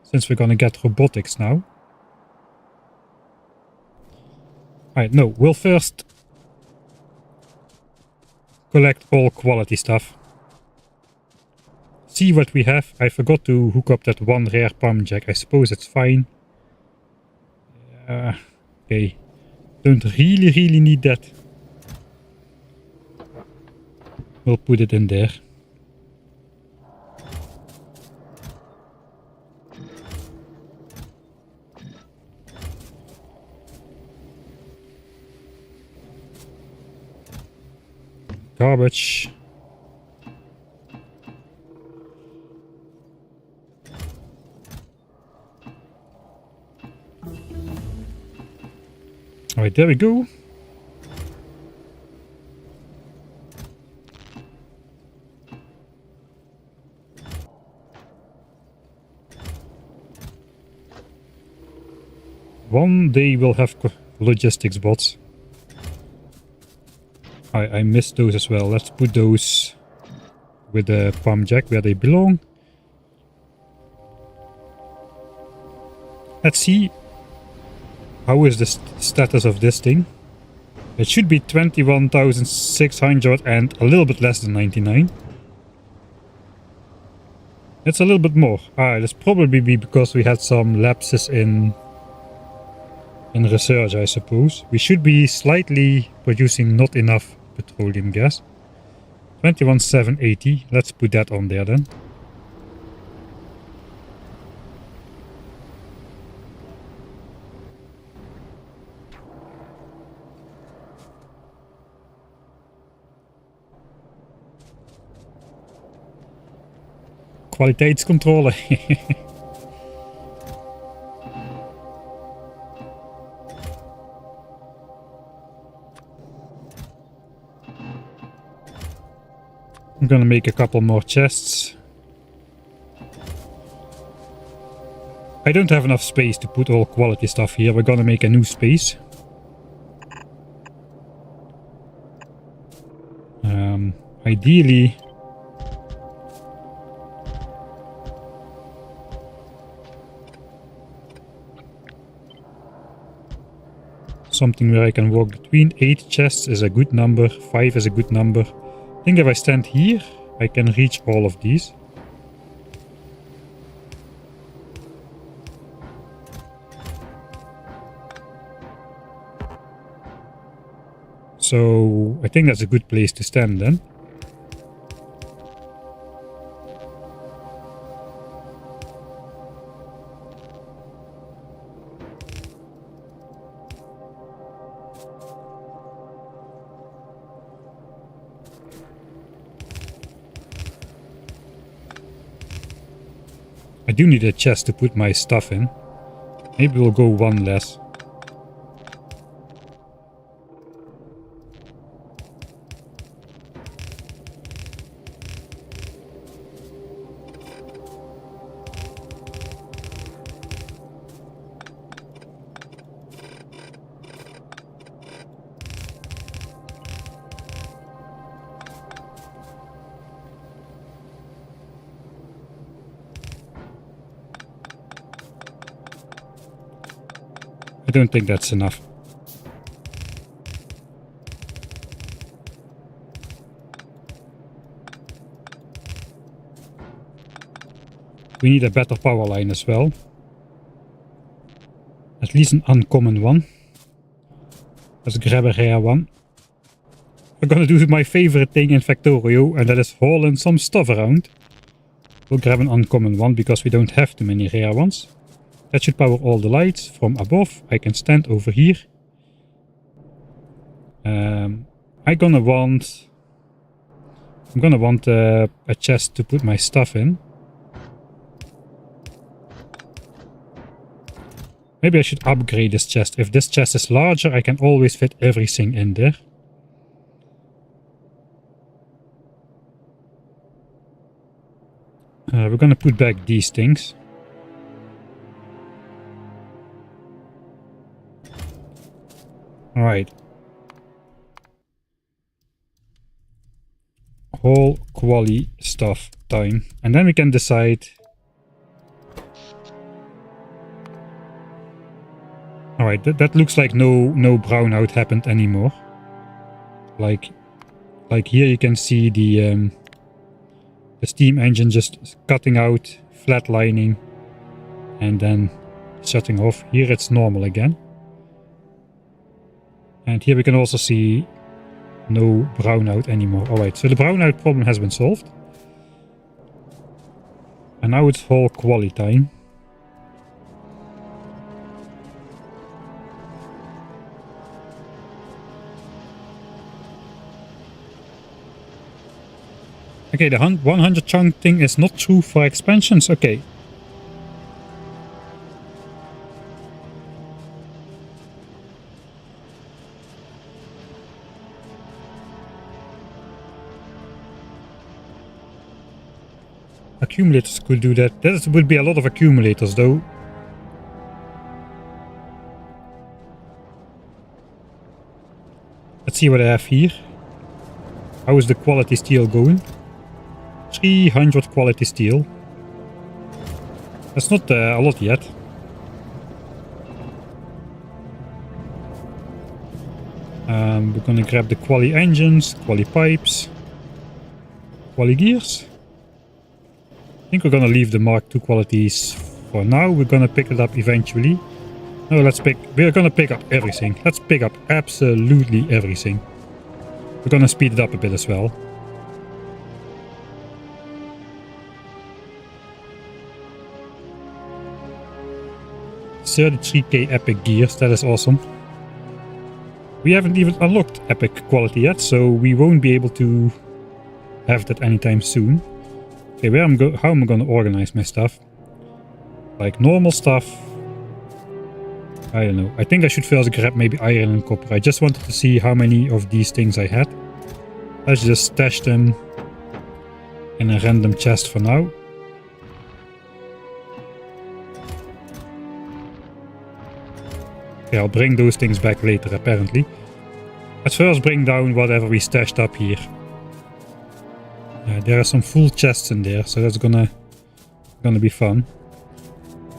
Since we're gonna get robotics now. Alright, no, we'll first collect all quality stuff. See what we have. I forgot to hook up that one rare pump jack. I suppose it's fine. Okay. Don't really need that. We'll put it in there. Garbage. Alright, there we go. One day we'll have logistics bots. I missed those as well. Let's put those with the pump jack where they belong. Let's see. How is the status of this thing? It should be 21,600 and a little bit less than 99. It's a little bit more. That's probably because we had some lapses in research, I suppose. We should be slightly producing not enough petroleum gas. 21,780. Let's put that on there then. kwaliteitscontrole. I'm gonna make a couple more chests. I don't have enough space to put all quality stuff here. We're gonna make a new space. Ideally, something where I can walk between. 8 chests is a good number, 5 is a good number. I think if I stand here, I can reach all of these. So I think that's a good place to stand then. I do need a chest to put my stuff in. Maybe we'll go one less. I don't think that's enough. We need a better power line as well. At least an uncommon one. Let's grab a rare one. We're gonna do my favorite thing in Factorio, and that is hauling some stuff around. We'll grab an uncommon one because we don't have too many rare ones. That should power all the lights from above. I can stand over here. I'm gonna want a chest to put my stuff in. Maybe I should upgrade this chest. If this chest is larger, I can always fit everything in there. We're gonna put back these things. Alright. Whole quality stuff time. And then we can decide. Alright, that looks like no brownout happened anymore. Like here you can see the steam engine just cutting out, flatlining, and then shutting off. Here it's normal again. And here we can also see no brownout anymore. Alright, so the brownout problem has been solved. And now it's whole quality time. Okay, the 100 chunk thing is not true for expansions. Okay. Accumulators could do that. That would be a lot of accumulators though. Let's see what I have here. How is the quality steel going? 300 quality steel. That's not a lot yet. We're gonna grab the quality engines, quality pipes, quality gears. I think we're gonna leave the Mark II qualities for now. We're gonna pick it up eventually. No, we're gonna pick up everything. Let's pick up absolutely everything. We're gonna speed it up a bit as well. 33k epic gears, that is awesome. We haven't even unlocked epic quality yet, so we won't be able to have that anytime soon. Okay, how am I gonna organize my stuff? Like normal stuff. I don't know. I think I should first grab maybe iron and copper. I just wanted to see how many of these things I had. Let's just stash them in a random chest for now. Okay, I'll bring those things back later apparently. Let's first bring down whatever we stashed up here. There are some full chests in there, so that's gonna be fun.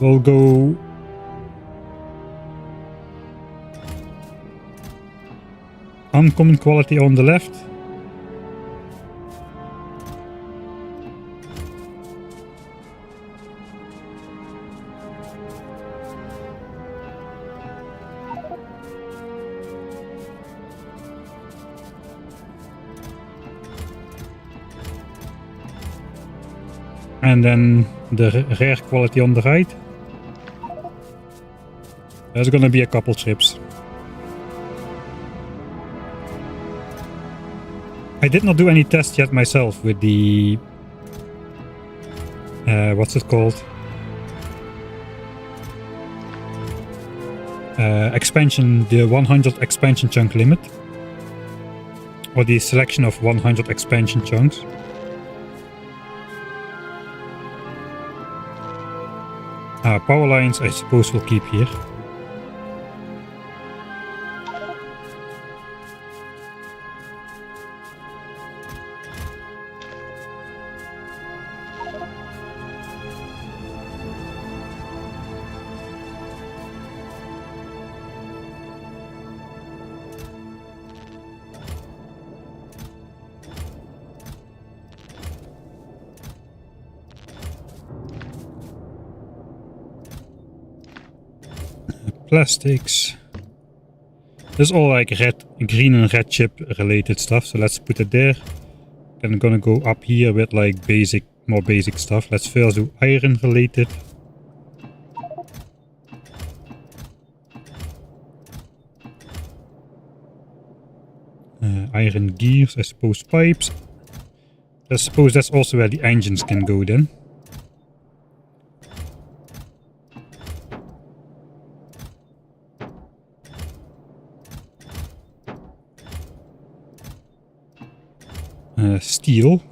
We'll go uncommon quality on the left. And then the rare quality on the right. There's gonna be a couple trips. I did not do any tests yet myself with the... what's it called? Expansion, the 100 expansion chunk limit. Or the selection of 100 expansion chunks. Power lines I suppose we'll keep here. Plastics. This is all like green and red chip related stuff, so let's put it there. Then I'm gonna go up here with like more basic stuff. Let's first do iron related. Iron gears, I suppose pipes. I suppose that's also where the engines can go then. Steel.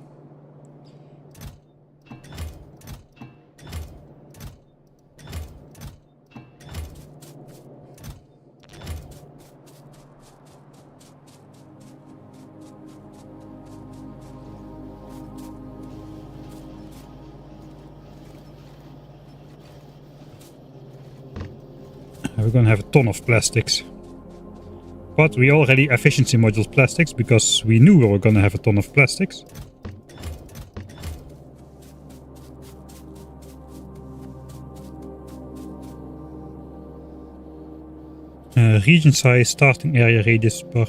We're gonna have a ton of plastics. But we already efficiency modules plastics because we knew we were gonna have a ton of plastics. Region size, starting area, radius part.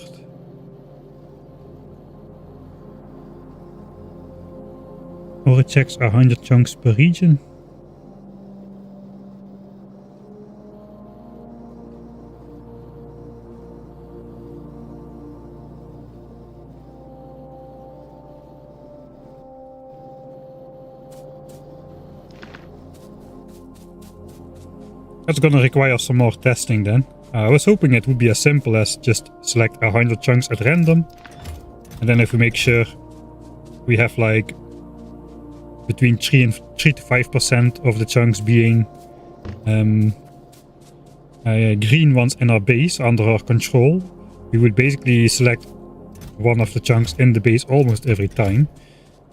Ore checks are 100 chunks per region. That's gonna require some more testing then. I was hoping it would be as simple as just select 100 chunks at random. And then if we make sure we have like between 3 to 5% of the chunks being green ones in our base under our control, we would basically select one of the chunks in the base almost every time.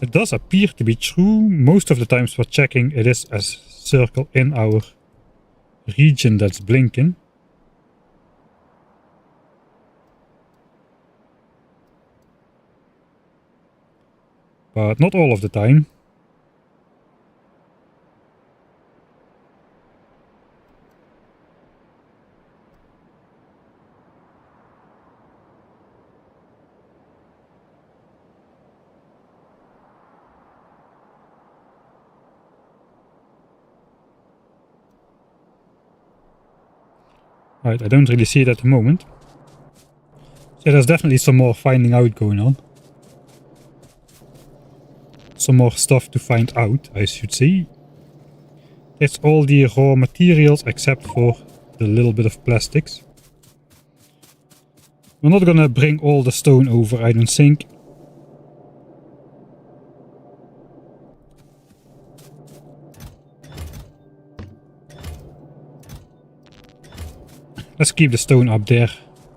It does appear to be true. Most of the times we're checking it is a circle in our region that's blinking. But not all of the time. Right, I don't really see it at the moment. So there's definitely some more finding out going on. some more stuff to find out, I should say. It's all the raw materials except for the little bit of plastics. We're not gonna bring all the stone over, I don't think. Let's keep the stone up there.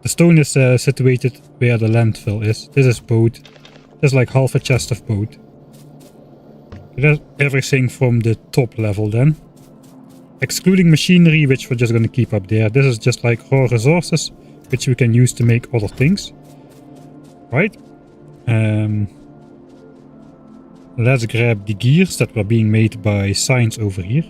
The stone is situated where the landfill is. This is boat. There's like half a chest of boat. That's everything from the top level then. Excluding machinery, which we're just going to keep up there. This is just like raw resources, which we can use to make other things. Right? Let's grab the gears that were being made by Science over here.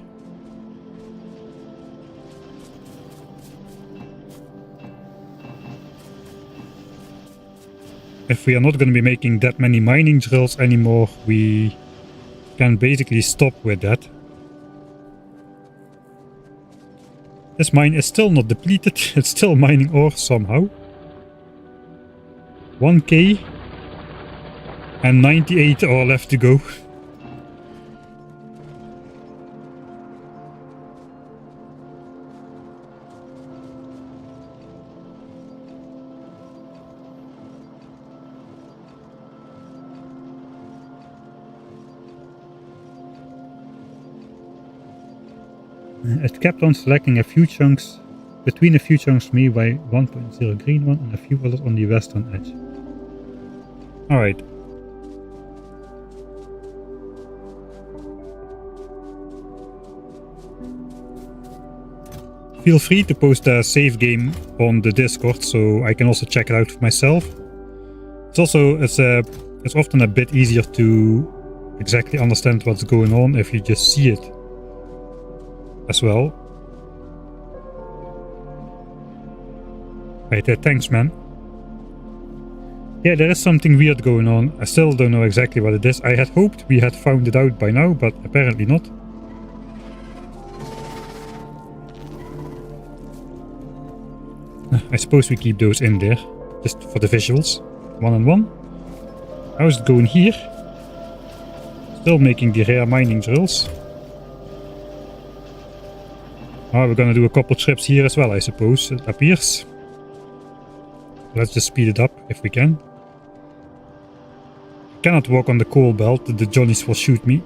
If we are not going to be making that many mining drills anymore, we can basically stop with that. This mine is still not depleted, it's still mining ore somehow. 1k and 98 ore left to go. It kept on selecting a few chunks, between a few chunks for me by 1.0 green one and a few others on the western edge. Alright. Feel free to post a save game on the Discord so I can also check it out for myself. It's also, it's often a bit easier to exactly understand what's going on if you just see it as well. Right, thanks man. Yeah, there is something weird going on. I still don't know exactly what it is. I had hoped we had found it out by now, but apparently not. I suppose we keep those in there, just for the visuals. 1 and 1. How's it going here? Still making the rare mining drills. Oh, we're gonna do a couple trips here as well, I suppose, it appears. Let's just speed it up if we can. Cannot walk on the coal belt, the Johnnies will shoot me.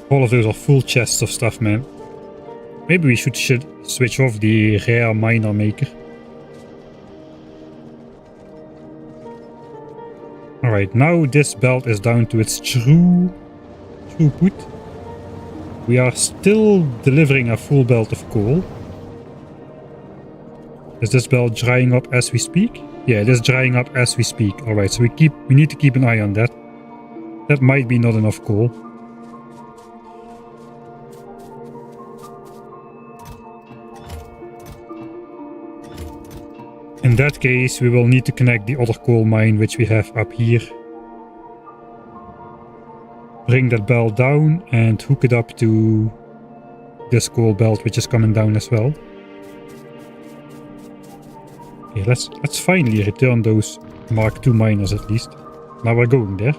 All of those are full chests of stuff, man. Maybe we should switch off the rare miner maker. Alright, now this belt is down to its true throughput. We are still delivering a full belt of coal. Is this belt drying up as we speak? Yeah, it is drying up as we speak. Alright, so we need to keep an eye on that. That might be not enough coal. In that case, we will need to connect the other coal mine which we have up here. Bring that belt down and hook it up to this coal belt which is coming down as well. Okay, let's finally return those Mark II miners at least. Now we're going there.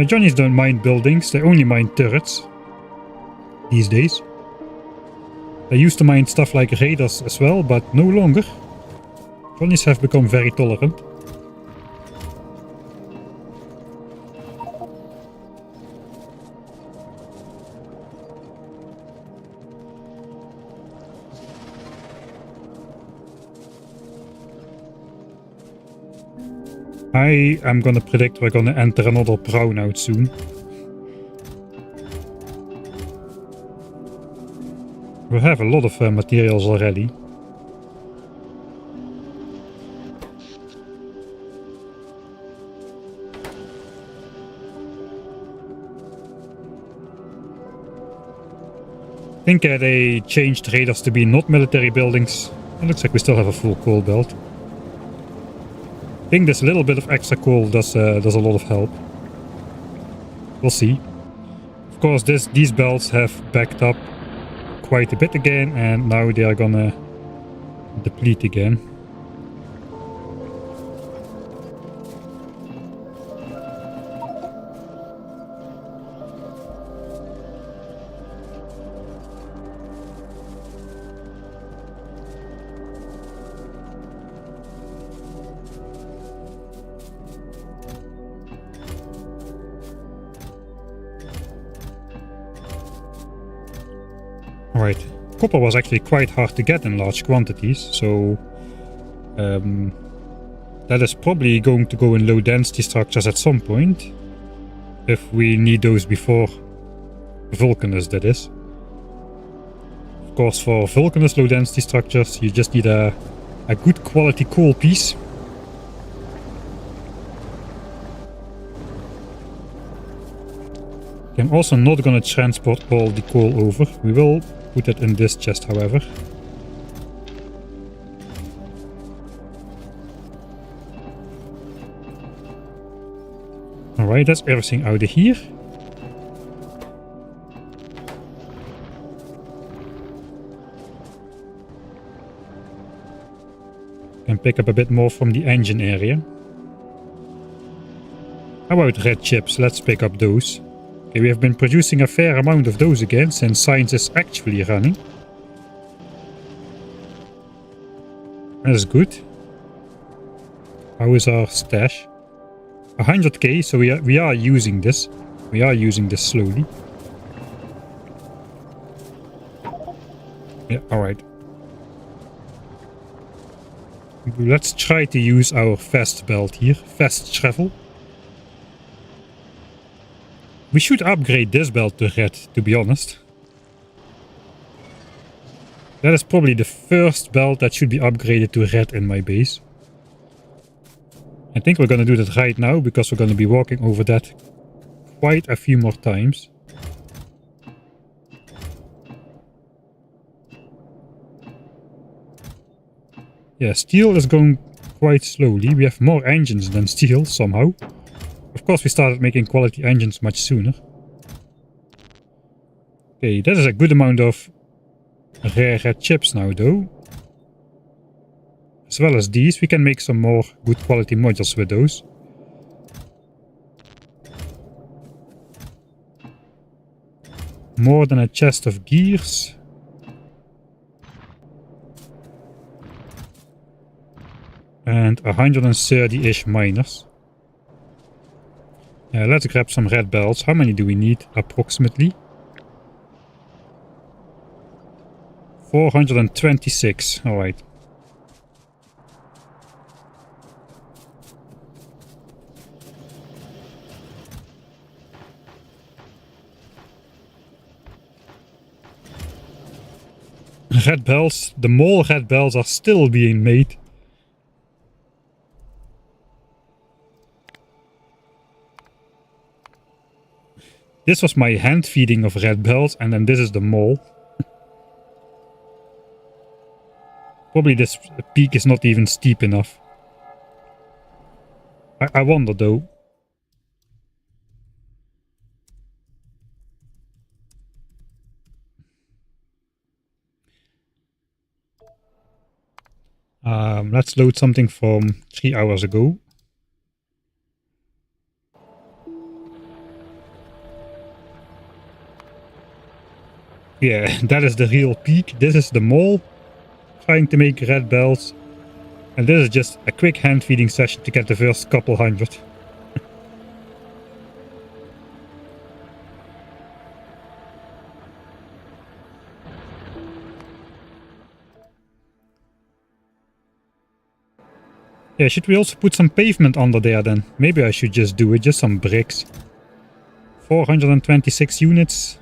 Johnnies don't mind buildings, they only mind turrets these days. They used to mine stuff like raiders as well, but no longer. Johnnies have become very tolerant. I am gonna predict we're gonna enter another brownout soon. We have a lot of materials already. think they changed radars to be not military buildings. It looks like we still have a full coal belt. I think this little bit of extra coal does a lot of help. We'll see. Of course, these belts have backed up quite a bit again, and now they are gonna deplete again. Alright, copper was actually quite hard to get in large quantities, so that is probably going to go in low density structures at some point, if we need those before Vulcanus, that is. Of course, for Vulcanus low density structures you just need a good quality coal piece. I'm also not gonna transport all the coal over. We will put it in this chest, however. Alright, that's everything out of here. Can pick up a bit more from the engine area. How about red chips? Let's pick up those. Okay, we have been producing a fair amount of those again, since science is actually running. That's good. How is our stash? 100k, so we are using this. We are using this slowly. Yeah, alright. Let's try to use our fast belt here. Fast travel. We should upgrade this belt to red, to be honest. That is probably the first belt that should be upgraded to red in my base. I think we're gonna do that right now, because we're gonna be walking over that quite a few more times. Yeah, steel is going quite slowly. We have more engines than steel, somehow. Of course, we started making quality engines much sooner. Okay, that is a good amount of rare red chips now, though. As well as these, we can make some more good quality modules with those. More than a chest of gears. And 130-ish miners. Let's grab some red belts. How many do we need approximately? 426. Alright. Red belts. The mole red belts are still being made. This was my hand feeding of red belts, and then this is the mole. Probably this peak is not even steep enough. I wonder though. Let's load something from 3 hours ago. Yeah, that is the real peak. This is the mole trying to make red belts. And this is just a quick hand feeding session to get the first couple hundred. Yeah, should we also put some pavement under there then? Maybe I should just do it, just some bricks. 426 units.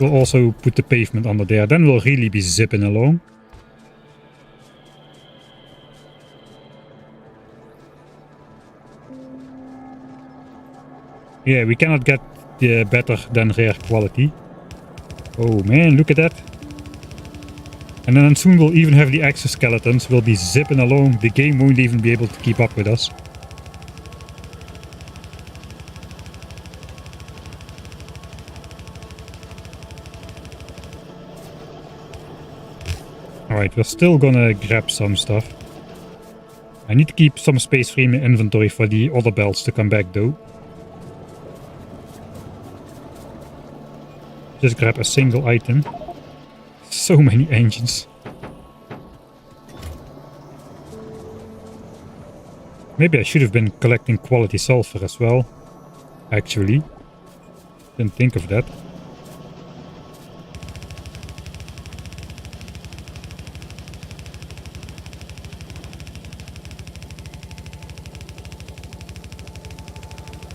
We'll also put the pavement under there, then we'll really be zipping along. Yeah, we cannot get better than rare quality. Oh man, look at that. And then soon we'll even have the exoskeletons. We'll be zipping along. The game won't even be able to keep up with us. Alright, we're still gonna grab some stuff. I need to keep some space free in my inventory for the other belts to come back though. Just grab a single item. So many engines. Maybe I should have been collecting quality sulfur as well. Actually. Didn't think of that.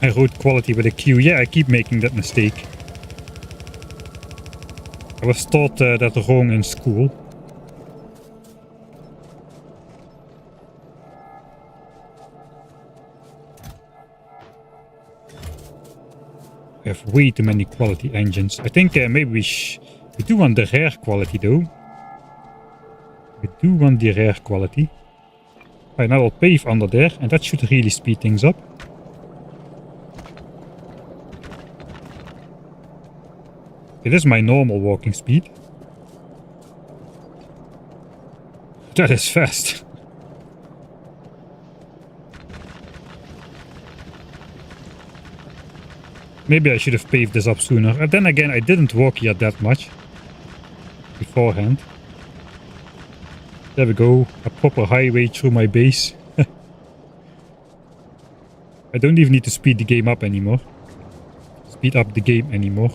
I wrote quality with a Q. Yeah, I keep making that mistake. I was taught that wrong in school. We have way too many quality engines. I think maybe we do want the rare quality though. We do want the rare quality. Alright, now I'll pave under there and that should really speed things up. It is my normal walking speed. That is fast. Maybe I should have paved this up sooner. And then again, I didn't walk here that much beforehand. There we go. A proper highway through my base. I don't even need to speed the game up anymore. Speed up the game anymore.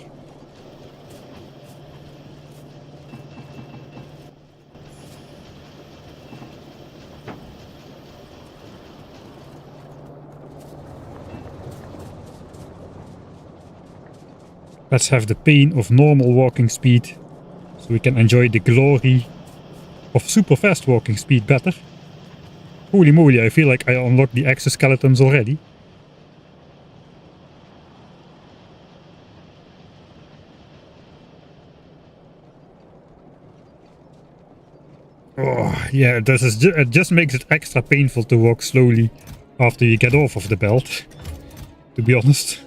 Let's have the pain of normal walking speed, so we can enjoy the glory of super fast walking speed better. Holy moly, I feel like I unlocked the exoskeletons already. Oh, yeah, it just makes it extra painful to walk slowly after you get off of the belt, to be honest.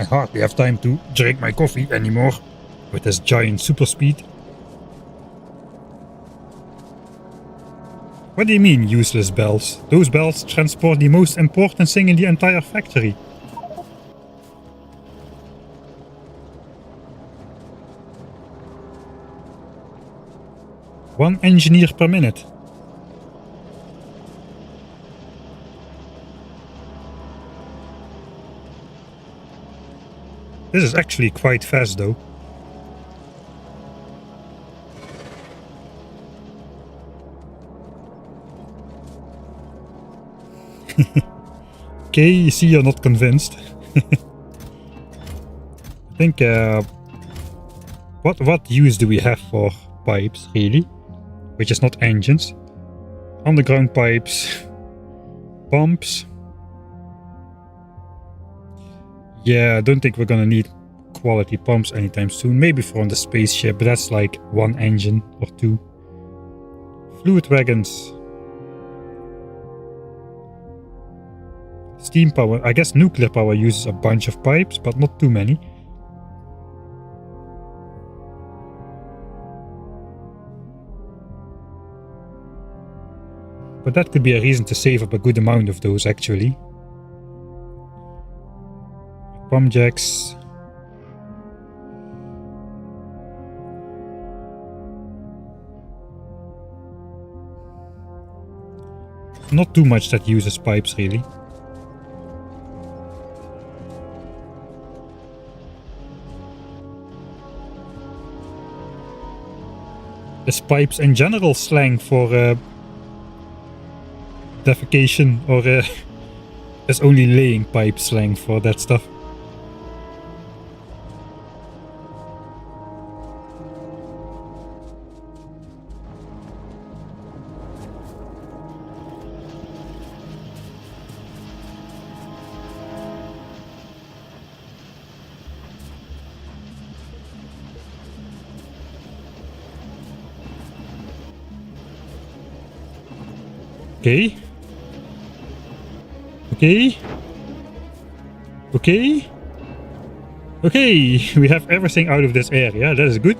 I hardly have time to drink my coffee anymore with this giant super speed. What do you mean, useless bells? Those bells transport the most important thing in the entire factory. One engineer per minute. This is actually quite fast though. Okay, you see you're not convinced. I think what use do we have for pipes really? Which is not engines. Underground pipes. Pumps. Yeah, I don't think we're gonna need quality pumps anytime soon. Maybe for on the spaceship, but that's like one engine or two. Fluid wagons. Steam power. I guess nuclear power uses a bunch of pipes, but not too many. But that could be a reason to save up a good amount of those actually. Pump jacks. Not too much that uses pipes really. Is pipes in general slang for defecation, or is only laying pipe slang for that stuff? Okay. Okay. Okay. Okay, we have everything out of this area. That is good.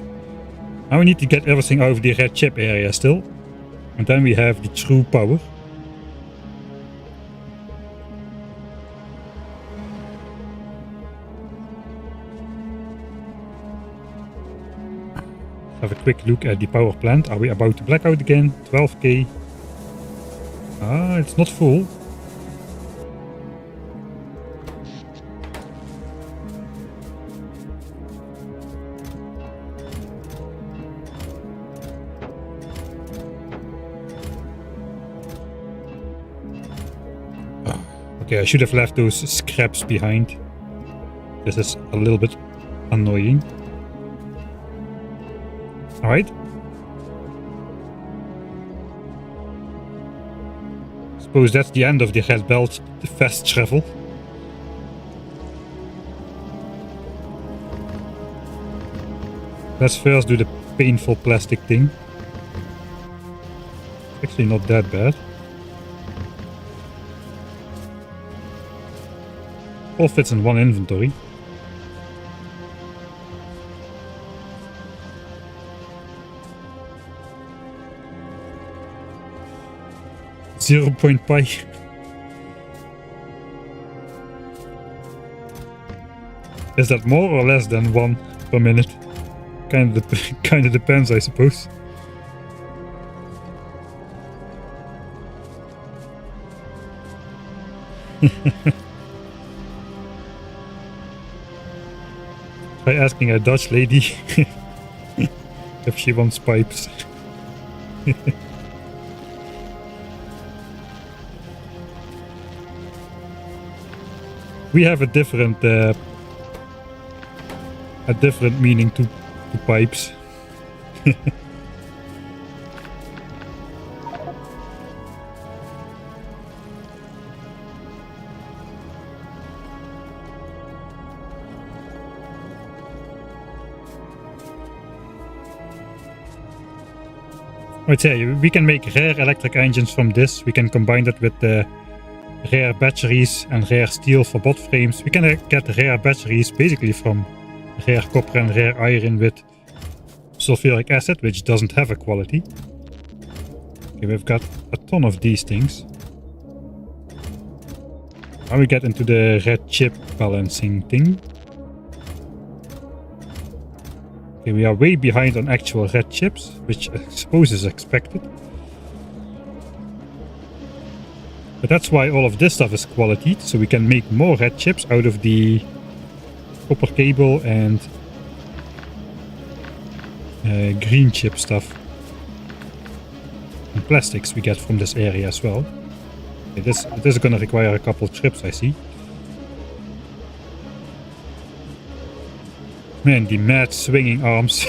Now we need to get everything out of the red chip area still. And then we have the true power. Have a quick look at the power plant. Are we about to black out again? 12k. Ah, it's not full. Okay, I should have left those scraps behind. This is a little bit annoying. Alright. Suppose that's the end of the red belt, the fast travel. Let's first do the painful plastic thing. Actually not that bad. All fits in one inventory. .pi. Is that more or less than 1 per minute? Kind of depends, I suppose. Try asking a Dutch lady if she wants pipes. We have a different meaning to pipes. Right here, we can make rare electric engines from this. We can combine that with the rare batteries and rare steel for bot frames. We can get rare batteries basically from rare copper and rare iron with sulfuric acid, which doesn't have a quality. Okay, we've got a ton of these things. Now we get into the red chip balancing thing. Okay, we are way behind on actual red chips, which I suppose is expected. But that's why all of this stuff is qualityed, so we can make more red chips out of the copper cable and green chip stuff. And plastics we get from this area as well. Okay, this is gonna require a couple trips, I see. Man, the mad swinging arms.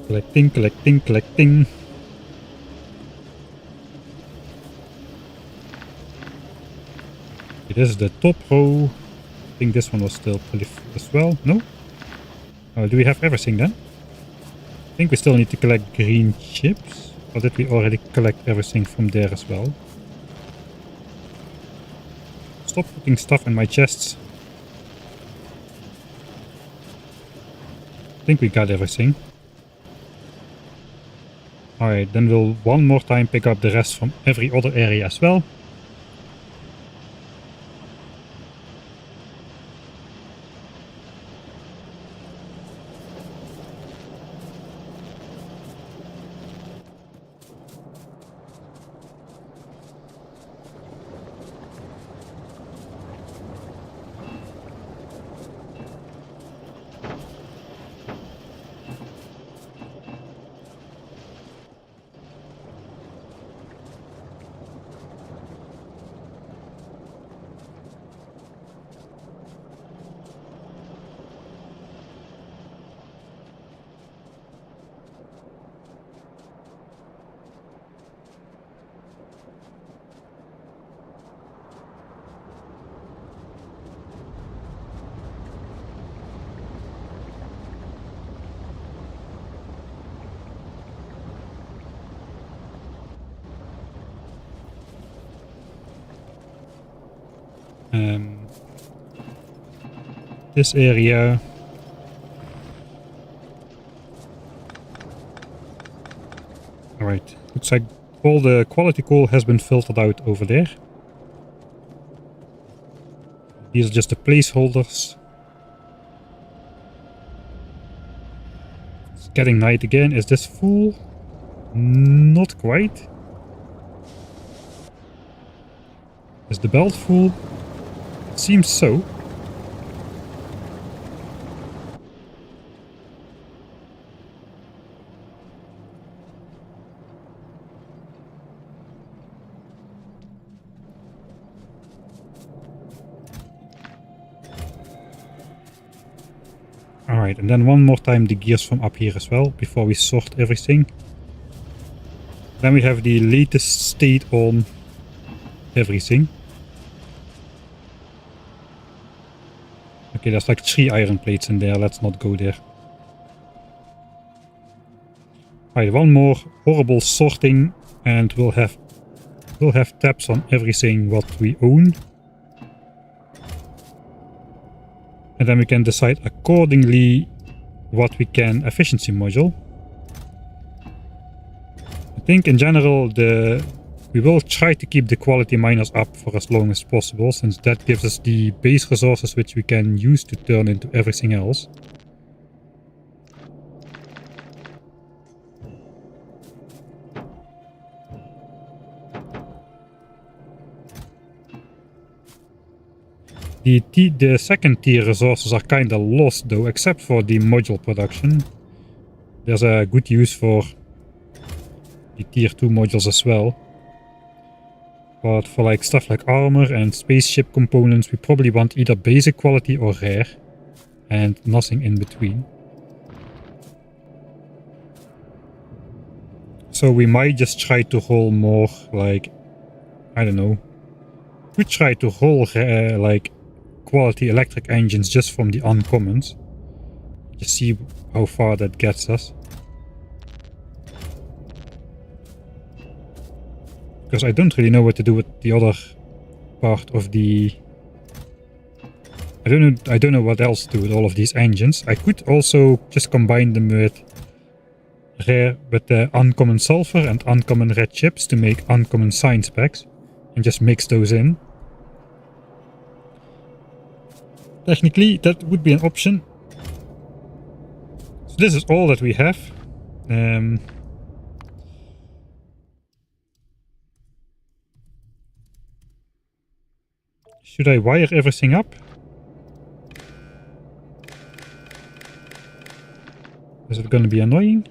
Collecting, collecting, collecting. Okay, this is the top row. I think this one was still pretty full as well. No? Oh, do we have everything then? I think we still need to collect green chips. Or did we already collect everything from there as well? Stop putting stuff in my chests. I think we got everything. Alright, then we'll one more time pick up the rest from every other area as well. This area. Alright, looks like all the quality coal has been filtered out over there. These are just the placeholders. It's getting night again. Is this full? Not quite. Is the belt full? It seems so. Alright, and then one more time the gears from up here as well, before we sort everything. Then we have the latest state on everything. Okay, there's like 3 iron plates in there, let's not go there. Alright, one more horrible sorting and we'll have tabs on everything what we own. And then we can decide accordingly what we can efficiency module. I think in general we will try to keep the quality miners up for as long as possible, since that gives us the base resources which we can use to turn into everything else. The second tier resources are kinda lost though, except for the module production. There's a good use for the tier 2 modules as well. But for like stuff like armor and spaceship components, we probably want either basic quality or rare, and nothing in between. So we might just try to haul more, like, I don't know. We try to haul like quality electric engines just from the uncommons. Just see how far that gets us. Because I don't really know what to do with the other part of the... I don't know what else to do with all of these engines. I could also just combine them with uncommon sulfur and uncommon red chips to make uncommon science packs and just mix those in. Technically, that would be an option. So this is all that we have. Should I wire everything up? Is it going to be annoying?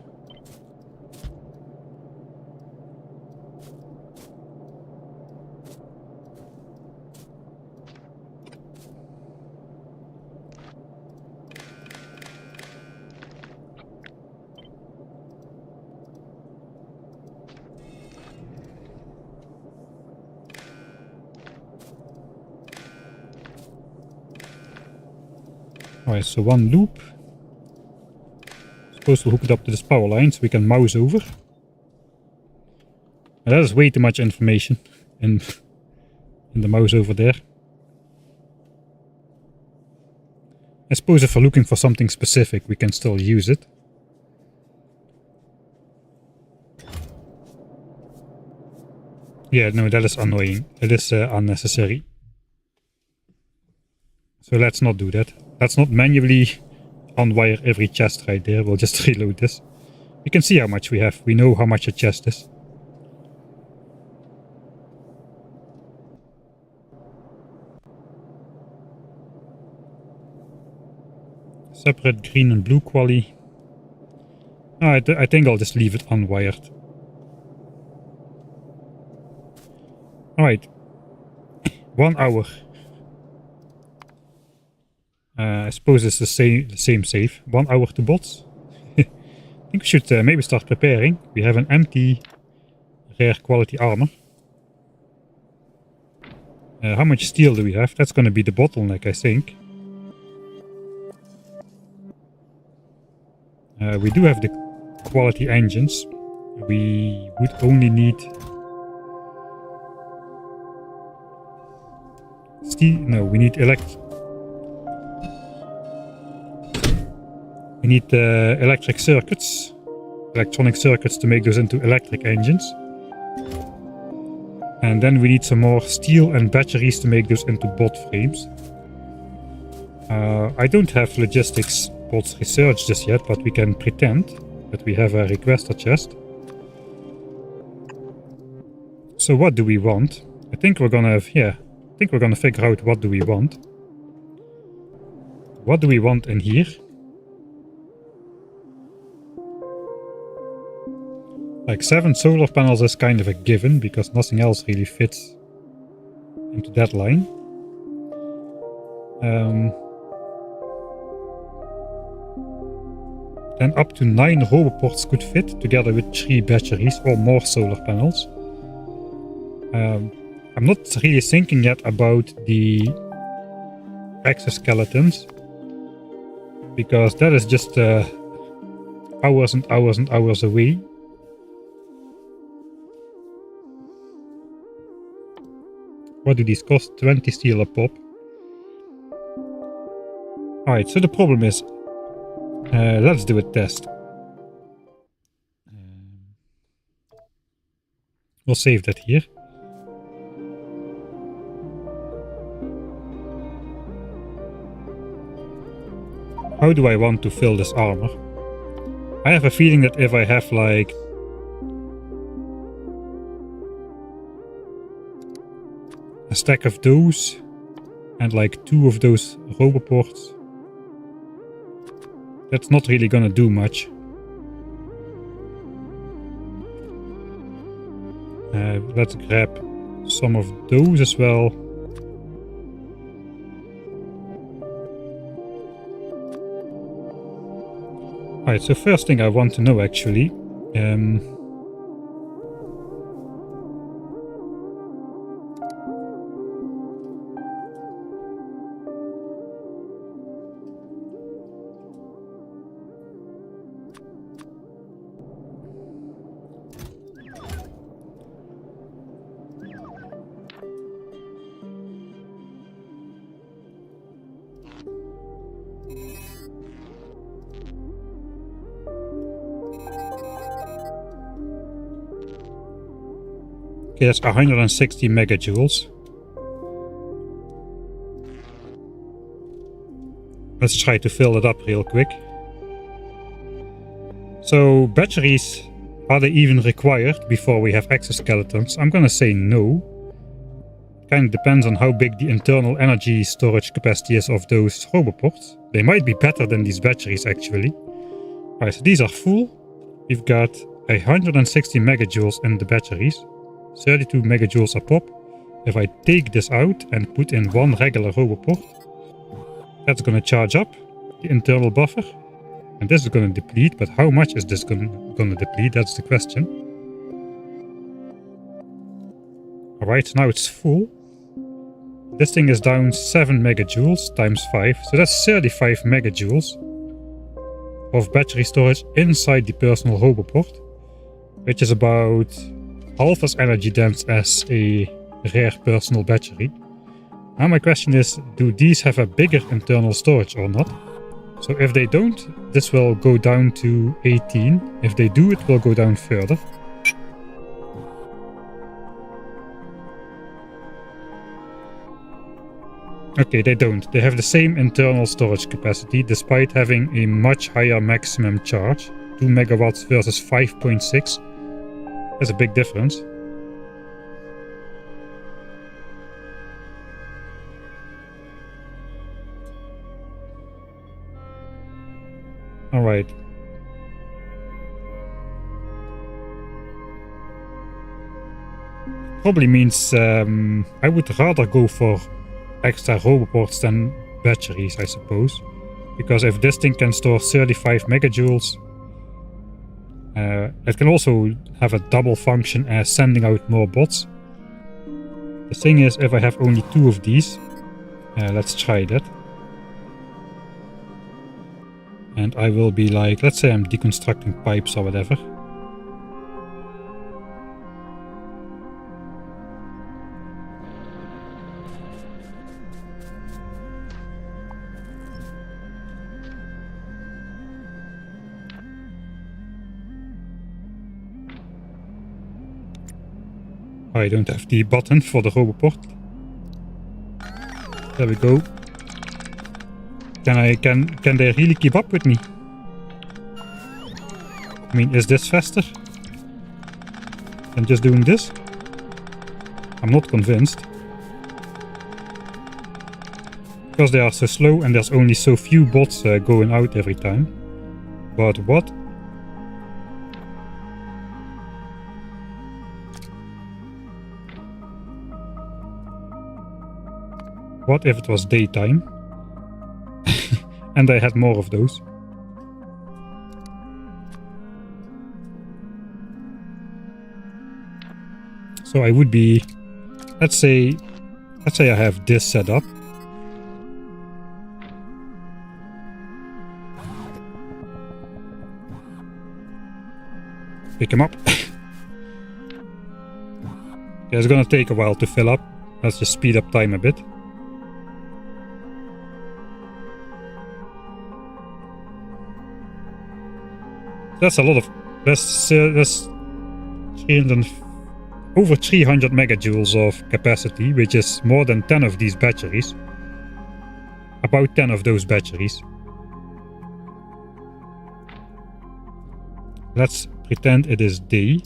Alright, so one loop. Supposed to hook it up to this power line so we can mouse over. And that is way too much information in the mouse over there. I suppose if we're looking for something specific, we can still use it. Yeah, no, that is annoying. It is unnecessary. So let's not do that. Let's not manually unwire every chest right there. We'll just reload this. We can see how much we have. We know how much a chest is. Separate green and blue quali. I think I'll just leave it unwired. Alright. 1 hour. I suppose it's the same save. 1 hour to bots. I think we should maybe start preparing. We have an empty rare quality armor. How much steel do we have? That's going to be the bottleneck, I think. We do have the quality engines. We would only need... steel. No, we need electric circuits, electronic circuits to make those into electric engines. And then we need some more steel and batteries to make those into bot frames. I don't have logistics bots researched just yet, but we can pretend that we have a requester chest. So what do we want? I think we're gonna figure out what do we want. What do we want in here? Like 7 solar panels is kind of a given, because nothing else really fits into that line. Then up to 9 Roboports could fit, together with 3 batteries or more solar panels. I'm not really thinking yet about the exoskeletons, because that is just hours and hours and hours away. What do these cost? 20 steel a pop. Alright, so the problem is, let's do a test. We'll save that here. How do I want to fill this armor? I have a feeling that if I have like a stack of those and like 2 of those Roboports, that's not really gonna do much. Let's grab some of those as well. Alright, so first thing I want to know actually, okay, that's 160 megajoules. Let's try to fill it up real quick. So batteries, are they even required before we have exoskeletons? I'm gonna say no. Kind of depends on how big the internal energy storage capacity is of those Roboports. They might be better than these batteries actually. Alright, so these are full. We've got 160 megajoules in the batteries. 32 megajoules a pop. If I take this out and put in 1 regular Roboport, that's gonna charge up the internal buffer. And this is gonna deplete, but how much is this gonna deplete? That's the question. Alright, so now it's full. This thing is down 7 megajoules times 5, so that's 35 megajoules of battery storage inside the personal Roboport, which is about half as energy dense as a rare personal battery. Now my question is, do these have a bigger internal storage or not? So if they don't, this will go down to 18. If they do, it will go down further. Okay, they don't. They have the same internal storage capacity, despite having a much higher maximum charge. 2 megawatts versus 5.6. That's a big difference. Alright. Probably means I would rather go for extra Roboports than batteries, I suppose. Because if this thing can store 35 megajoules, it can also have a double function as sending out more bots. The thing is, if I have only 2 of these, let's try that. And I will be like, let's say I'm deconstructing pipes or whatever. I don't have the button for the Roboport. There we go. Can they really keep up with me? I mean, is this faster than just doing this? I'm not convinced. Because they are so slow and there's only so few bots going out every time. But what? What if it was daytime? And I had more of those. So I would be, let's say I have this set up. Pick him up. Yeah, it's gonna take a while to fill up. Let's just speed up time a bit. That's a lot of, that's 300, over 300 megajoules of capacity, which is more than 10 of these batteries. About 10 of those batteries. Let's pretend it is day.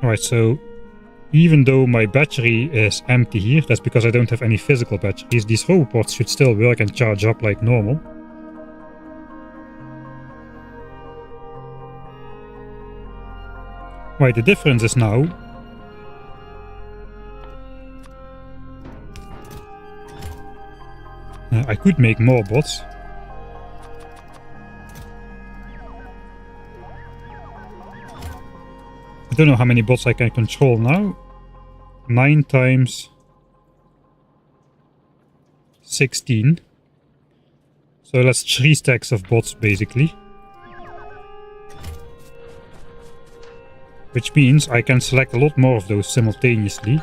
Alright, so even though my battery is empty here, that's because I don't have any physical batteries, these Roboports should still work and charge up like normal. Right, the difference is now I could make more bots. I don't know how many bots I can control now. 9 times 16. So that's 3 stacks of bots basically. Which means I can select a lot more of those simultaneously.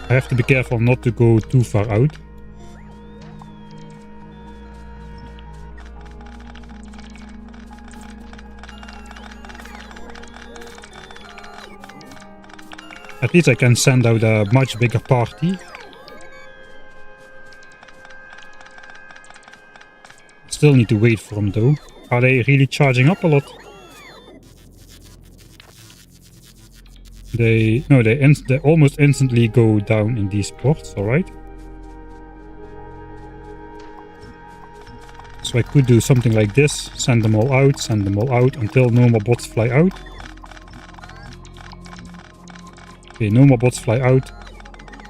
I have to be careful not to go too far out. At least I can send out a much bigger party. Still need to wait for them though. Are they really charging up a lot? They almost instantly go down in these ports, alright. So I could do something like this, send them all out until no more bots fly out. Okay, no more bots fly out,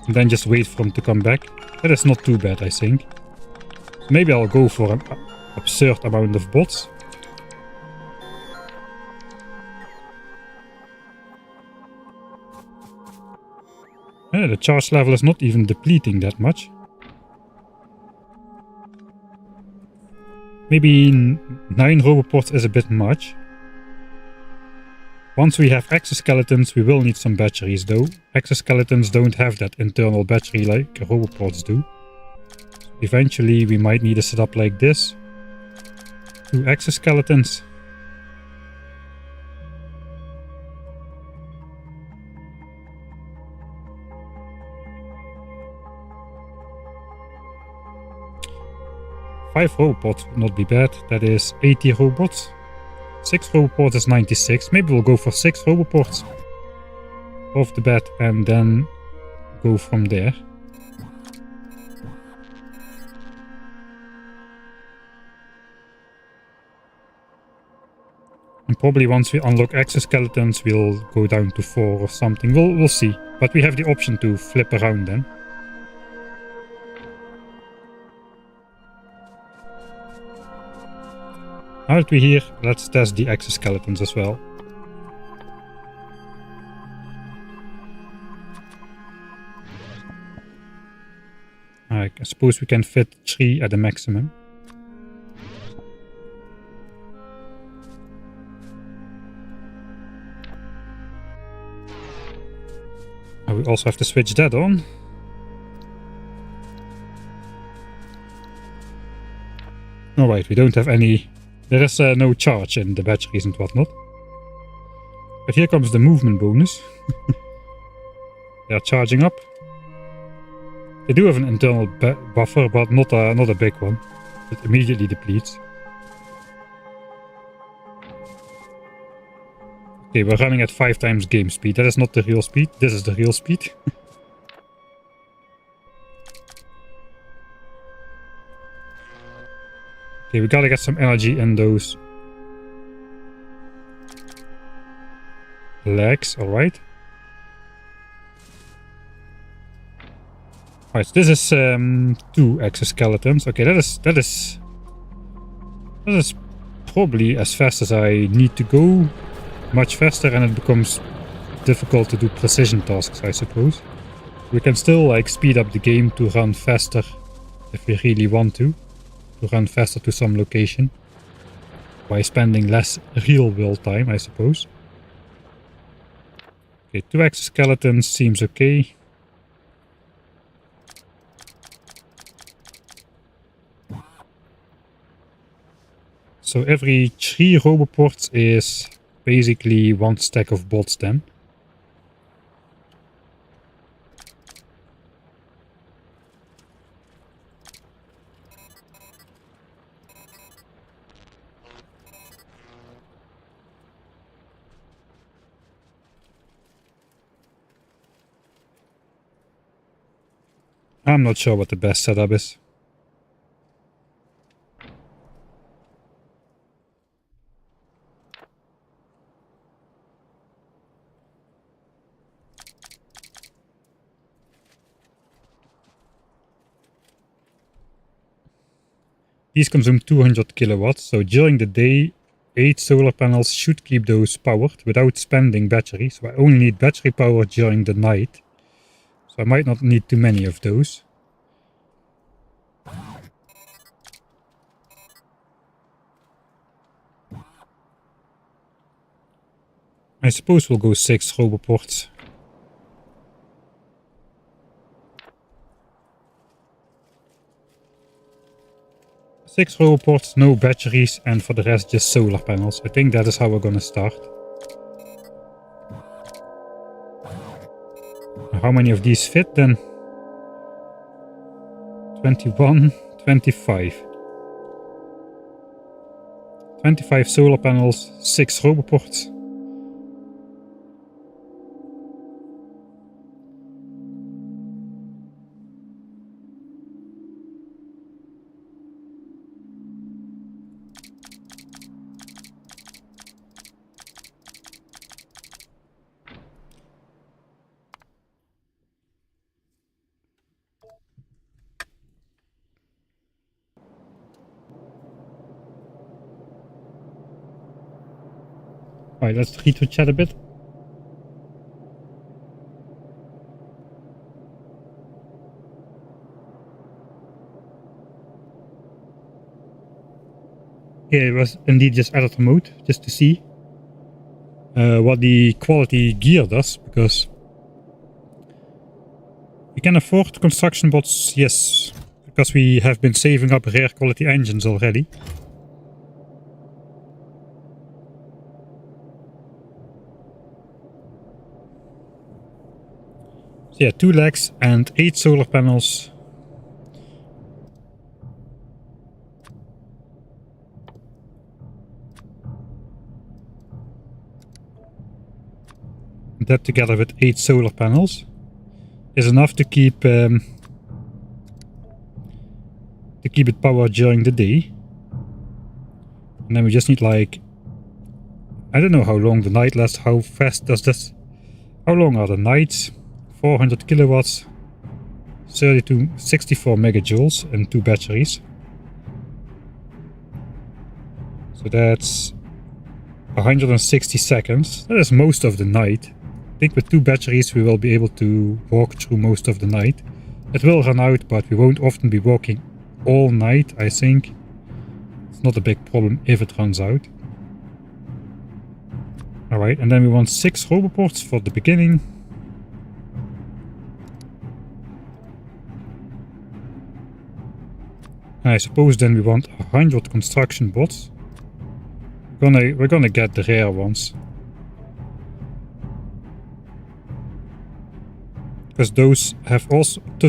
and then just wait for them to come back. That is not too bad, I think. Maybe I'll go for an absurd amount of bots. Yeah, the charge level is not even depleting that much. Maybe 9 Roboports is a bit much. Once we have exoskeletons, we will need some batteries though. Exoskeletons don't have that internal battery like Roboports do. Eventually we might need a setup like this. 2 exoskeletons. Five robots would not be bad. That is 80 robots. 6 Roboports is 96. Maybe we'll go for 6 Roboports off the bat and then go from there. And probably once we unlock exoskeletons, we'll go down to 4 or something. We'll see. But we have the option to flip around then. Now that we're here, let's test the exoskeletons as well. I suppose we can fit 3 at the maximum. We also have to switch that on. Alright, we don't have any... There is no charge in the batteries and whatnot. But here comes the movement bonus. They are charging up. They do have an internal buffer, but not a big one. It immediately depletes. Okay, we're running at 5 times game speed. That is not the real speed. This is the real speed. Okay, we gotta get some energy in those legs, alright. Alright, so this is 2 exoskeletons. Okay, that is probably as fast as I need to go. Much faster, and it becomes difficult to do precision tasks, I suppose. We can still like speed up the game to run faster if we really want to run faster to some location by spending less real world time, I suppose. Okay, 2 exoskeletons seems okay. So every 3 Roboports is basically 1 stack of bots then. I'm not sure what the best setup is. These consume 200 kilowatts, so during the day 8 solar panels should keep those powered without spending battery. So I only need battery power during the night. So I might not need too many of those. I suppose we'll go 6 Roboports. Six Roboports, no batteries, and for the rest just solar panels. I think that is how we're gonna start. How many of these fit then? 21, 25. 25 solar panels, 6 Roboports. Alright, let's read to chat a bit. Yeah, it was indeed just editor mode, just to see what the quality gear does, because we can afford construction bots, yes, because we have been saving up rare quality engines already. So yeah, 2 legs and 8 solar panels. That together with 8 solar panels is enough to keep it powered during the day. And then we just need like, I don't know how long the night lasts, how fast does this, how long are the nights? 400 kilowatts, 64 megajoules and 2 batteries. So that's 160 seconds. That is most of the night. I think with 2 batteries we will be able to walk through most of the night. It will run out, but we won't often be walking all night, I think. It's not a big problem if it runs out. Alright, and then we want 6 Roboports for the beginning. I suppose then we want 100 construction bots. We're gonna get the rare ones. Because those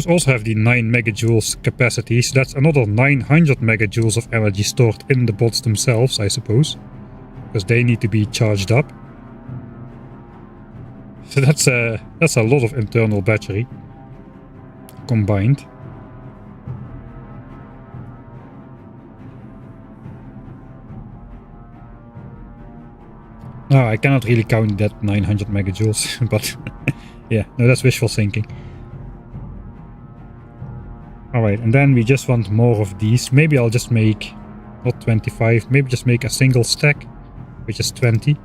also have the 9 megajoules capacity, so that's another 900 megajoules of energy stored in the bots themselves, I suppose. Because they need to be charged up. So that's a lot of internal battery combined. No, I cannot really count that 900 megajoules, but yeah, no, that's wishful thinking. Alright, and then we just want more of these. Maybe I'll just make, not 25, maybe just make a single stack, which is 20.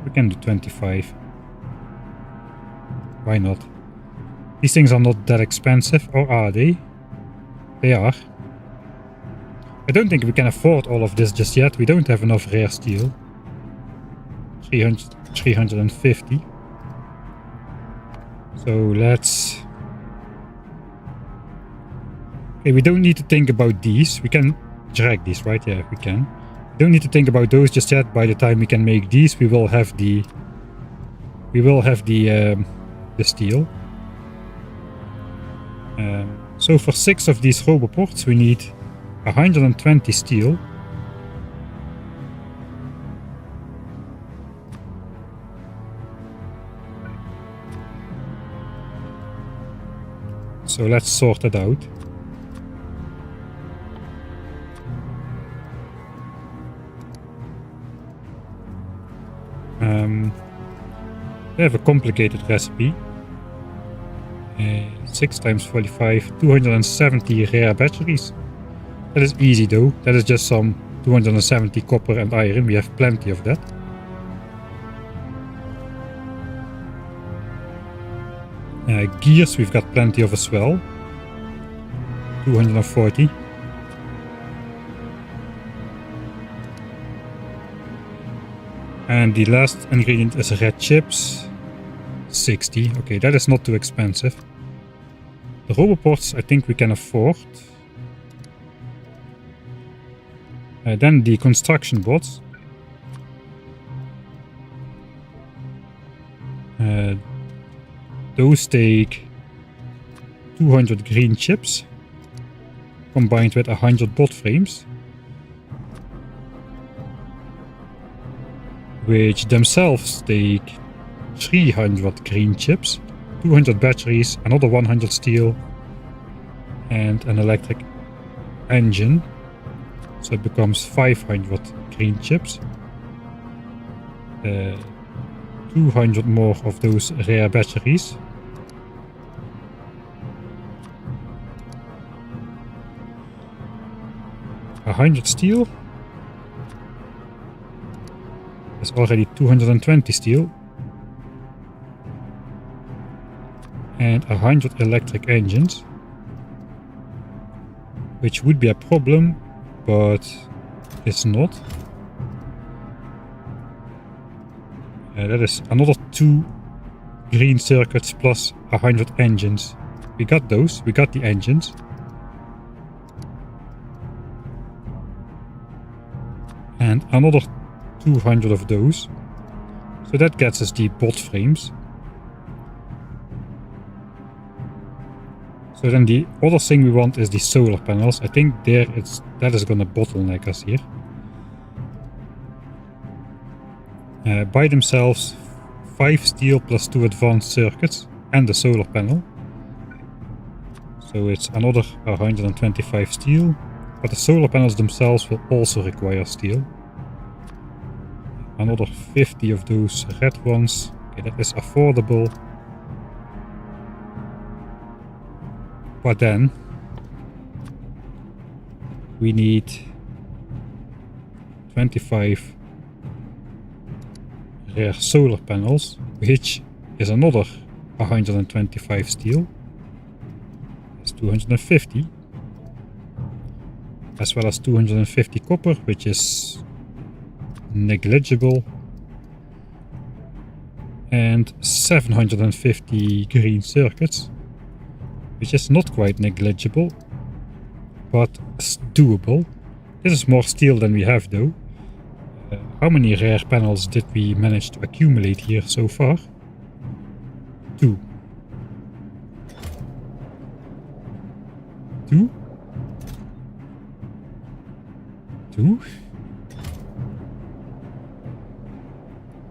We can do 25. Why not? These things are not that expensive, or are they? They are. I don't think we can afford all of this just yet. We don't have enough rare steel. 350. So let's... Okay, we don't need to think about these. We can drag these, right? Yeah, we can. We don't need to think about those just yet. By the time we can make these, we will have the steel. So for 6 of these Roboports, we need 120 steel. So let's sort it out. They have a complicated recipe. 6 times 45, 270 rare batteries. That is easy though. That is just some 270 copper and iron. We have plenty of that. Gears we've got plenty of as well. 240. And the last ingredient is red chips. 60. Okay, that is not too expensive. The Roboports I think we can afford. Then the construction bots. Those take 200 green chips combined with 100 bot frames, which themselves take 300 green chips, 200 batteries, another 100 steel, and an electric engine. So it becomes 500 green chips. 200 more of those rare batteries. A 100 steel. That's already 220 steel. And 100 electric engines. Which would be a problem, but it's not. That is another 2 green circuits plus 100 engines. We got those, we got the engines. And another 200 of those. So that gets us the bot frames. So then the other thing we want is the solar panels. I think that is gonna bottleneck us here. By themselves, 5 steel plus 2 advanced circuits and the solar panel. So it's another 125 steel, but the solar panels themselves will also require steel. Another 50 of those red ones. Okay, that is affordable. But then we need 25 rare solar panels, which is another 125 steel. That's 250. As well as 250 copper, which is negligible. And 750 green circuits, which is not quite negligible. but doable. This is more steel than we have though. How many rare panels did we manage to accumulate here so far? 2. 2? 2?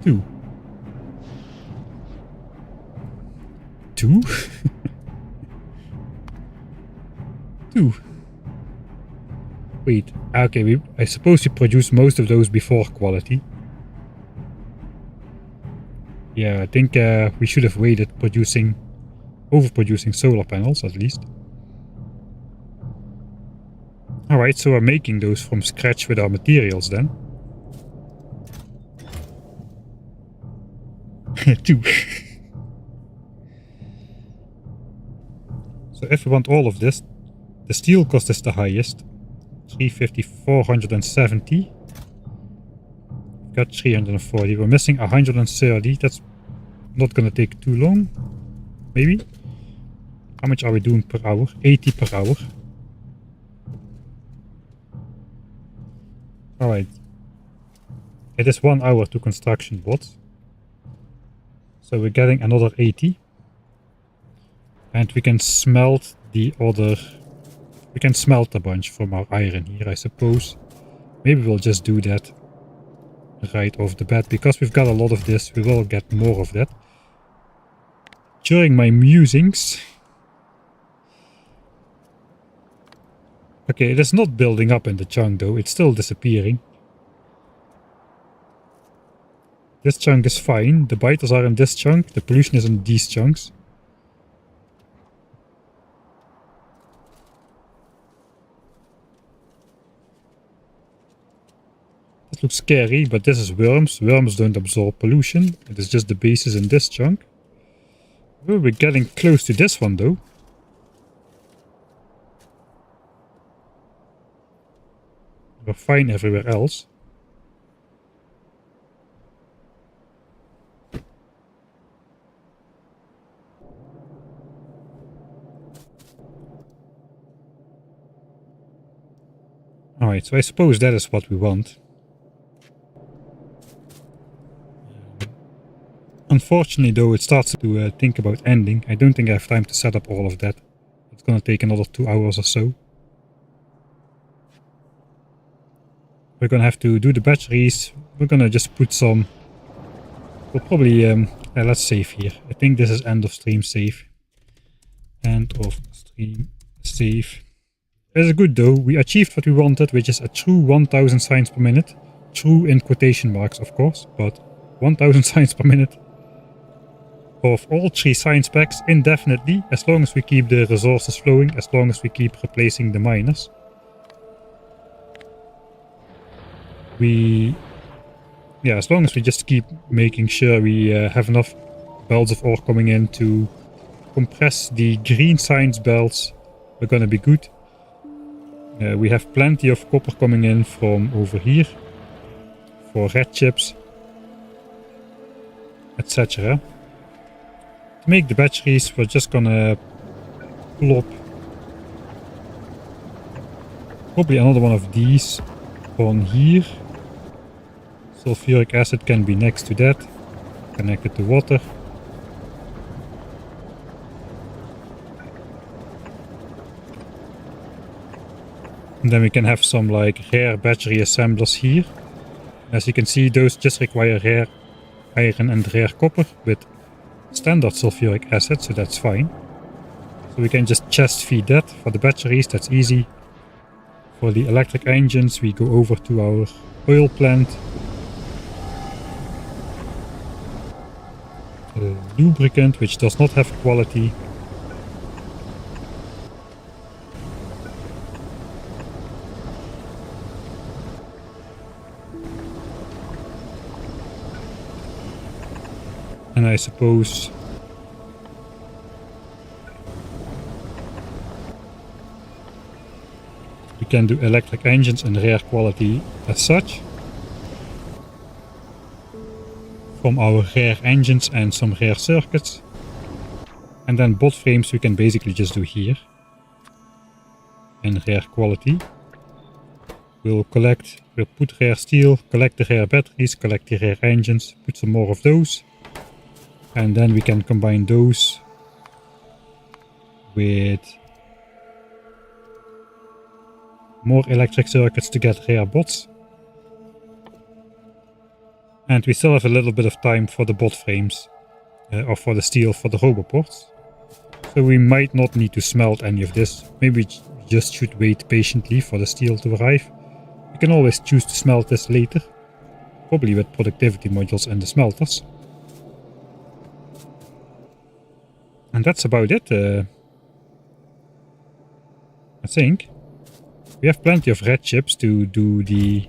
2? 2? 2? Wait, okay, I suppose we produced most of those before quality. Yeah, I think we should have waited overproducing solar panels at least. Alright, so we're making those from scratch with our materials then. 2. So if we want all of this, the steel cost is the highest. 350, 470. We've got 340. We're missing 130. That's not gonna take too long. Maybe. How much are we doing per hour? 80 per hour. Alright. It is 1 hour to construction bots. So we're getting another 80. And we can smelt the other... We can smelt a bunch from our iron here, I suppose. Maybe we'll just do that right off the bat. Because we've got a lot of this, we will get more of that. During my musings... Okay, it is not building up in the chunk though, it's still disappearing. This chunk is fine, the biters are in this chunk, the pollution is in these chunks. That looks scary, but this is worms. Worms don't absorb pollution, it is just the bases in this chunk. Well, we're getting close to this one though. We're fine everywhere else. Alright, so I suppose that is what we want. Unfortunately though, it starts to think about ending. I don't think I have time to set up all of that. It's gonna take another 2 hours or so. We're gonna have to do the batteries. We're gonna just put some... We'll probably... let's save here. I think this is end of stream save. End of stream save. That's good though. We achieved what we wanted, which is a true 1000 signs per minute. True in quotation marks, of course, but 1000 signs per minute. Of all 3 science packs indefinitely, as long as we keep the resources flowing, as long as we keep replacing the miners. As long as we just keep making sure we have enough belts of ore coming in to compress the green science belts, we're gonna be good. We have plenty of copper coming in from over here for red chips, etc. To make the batteries, we're just gonna plop probably another one of these on here. Sulfuric acid can be next to that, connected to water. And then we can have some like rare battery assemblers here. As you can see, those just require rare iron and rare copper with standard sulfuric acid, so that's fine. So we can just chest feed that. For the batteries, that's easy. For the electric engines, we go over to our oil plant. Lubricant, which does not have quality. And I suppose we can do electric engines in rare quality as such. From our rare engines and some rare circuits. And then bot frames we can basically just do here. in rare quality. We'll put rare steel, collect the rare batteries, collect the rare engines, put some more of those. And then we can combine those with more electric circuits to get rare bots. And we still have a little bit of time for the bot frames, or for the steel for the Roboports. So we might not need to smelt any of this. Maybe we just should wait patiently for the steel to arrive. We can always choose to smelt this later, probably with productivity modules and the smelters. And that's about it, I think. We have plenty of red chips to do the...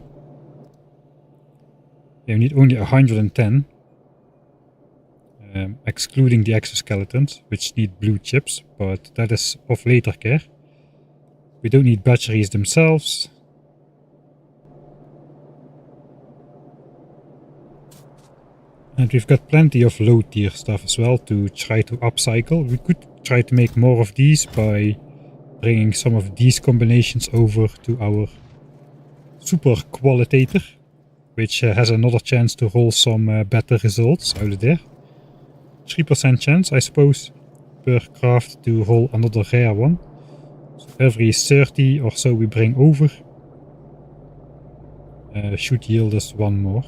Yeah, we need only 110. Excluding the exoskeletons, which need blue chips, but that is of later care. We don't need batteries themselves. And we've got plenty of low tier stuff as well to try to upcycle. We could try to make more of these by bringing some of these combinations over to our super qualitator, which has another chance to roll some better results out of there. 3% chance, I suppose, per craft to roll another rare one. So every 30 or so we bring over should yield us one more.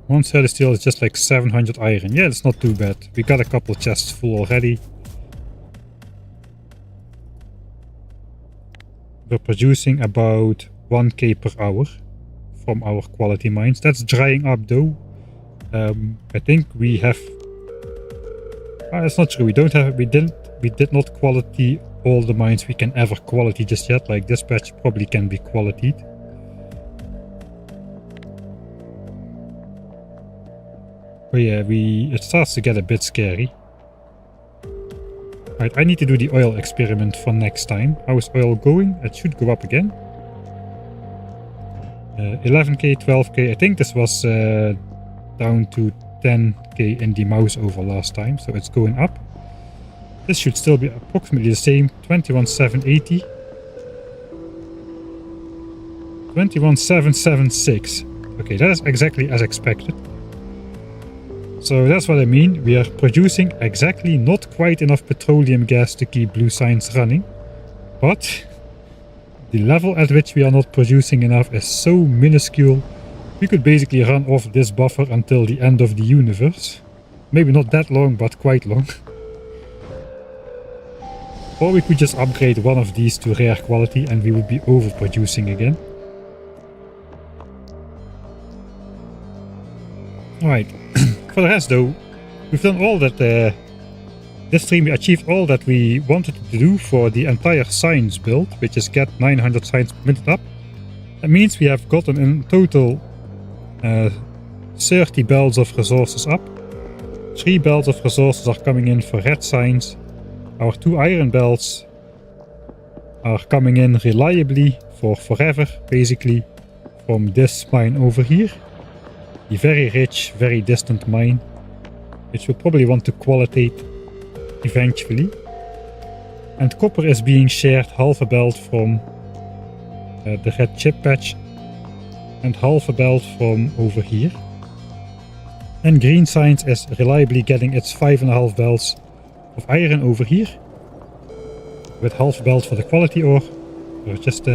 One set of steel is just like 700 iron. Yeah, it's not too bad. We got a couple chests full already. We're producing about 1k per hour from our quality mines. That's drying up though. I think we have... that's not true. We did not quality all the mines we can ever quality just yet. Like this patch probably can be qualitied. But yeah, it starts to get a bit scary. Right, I need to do the oil experiment for next time. How is oil going? It should go up again. 11k, 12k. I think this was down to 10k in the mouse over last time, so it's going up. This should still be approximately the same. 21,780. 21,776. Okay, that is exactly as expected. So that's what I mean. We are producing exactly not quite enough petroleum gas to keep blue signs running. But the level at which we are not producing enough is so minuscule. We could basically run off this buffer until the end of the universe. Maybe not that long, but quite long. Or we could just upgrade one of these to rare quality and we would be overproducing again. Alright. For the rest though, we've done all that, this stream we achieved all that we wanted to do for the entire science build, which is get 900 science per minute up. That means we have gotten in total 30 belts of resources up. 3 belts of resources are coming in for red signs. Our 2 iron belts are coming in reliably for forever, basically, from this mine over here. The very rich, very distant mine, which we'll probably want to qualitate eventually. And copper is being shared half a belt from the red chip patch and half a belt from over here. And green science is reliably getting its 5.5 belts of iron over here, with half a belt for the quality ore. We're just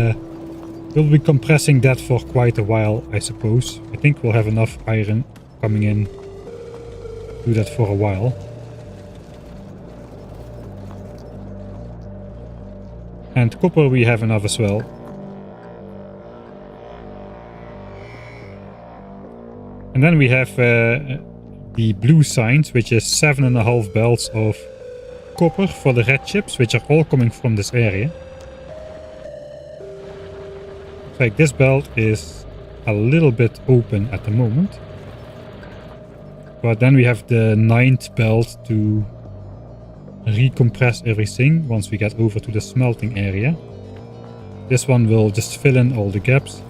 we'll be compressing that for quite a while, I suppose. I think we'll have enough iron coming in to do that for a while. And copper we have enough as well. And then we have the blue signs, which is 7.5 belts of copper for the red chips, which are all coming from this area. Like this belt is a little bit open at the moment. But then we have the 9th belt to recompress everything once we get over to the smelting area. This one will just fill in all the gaps.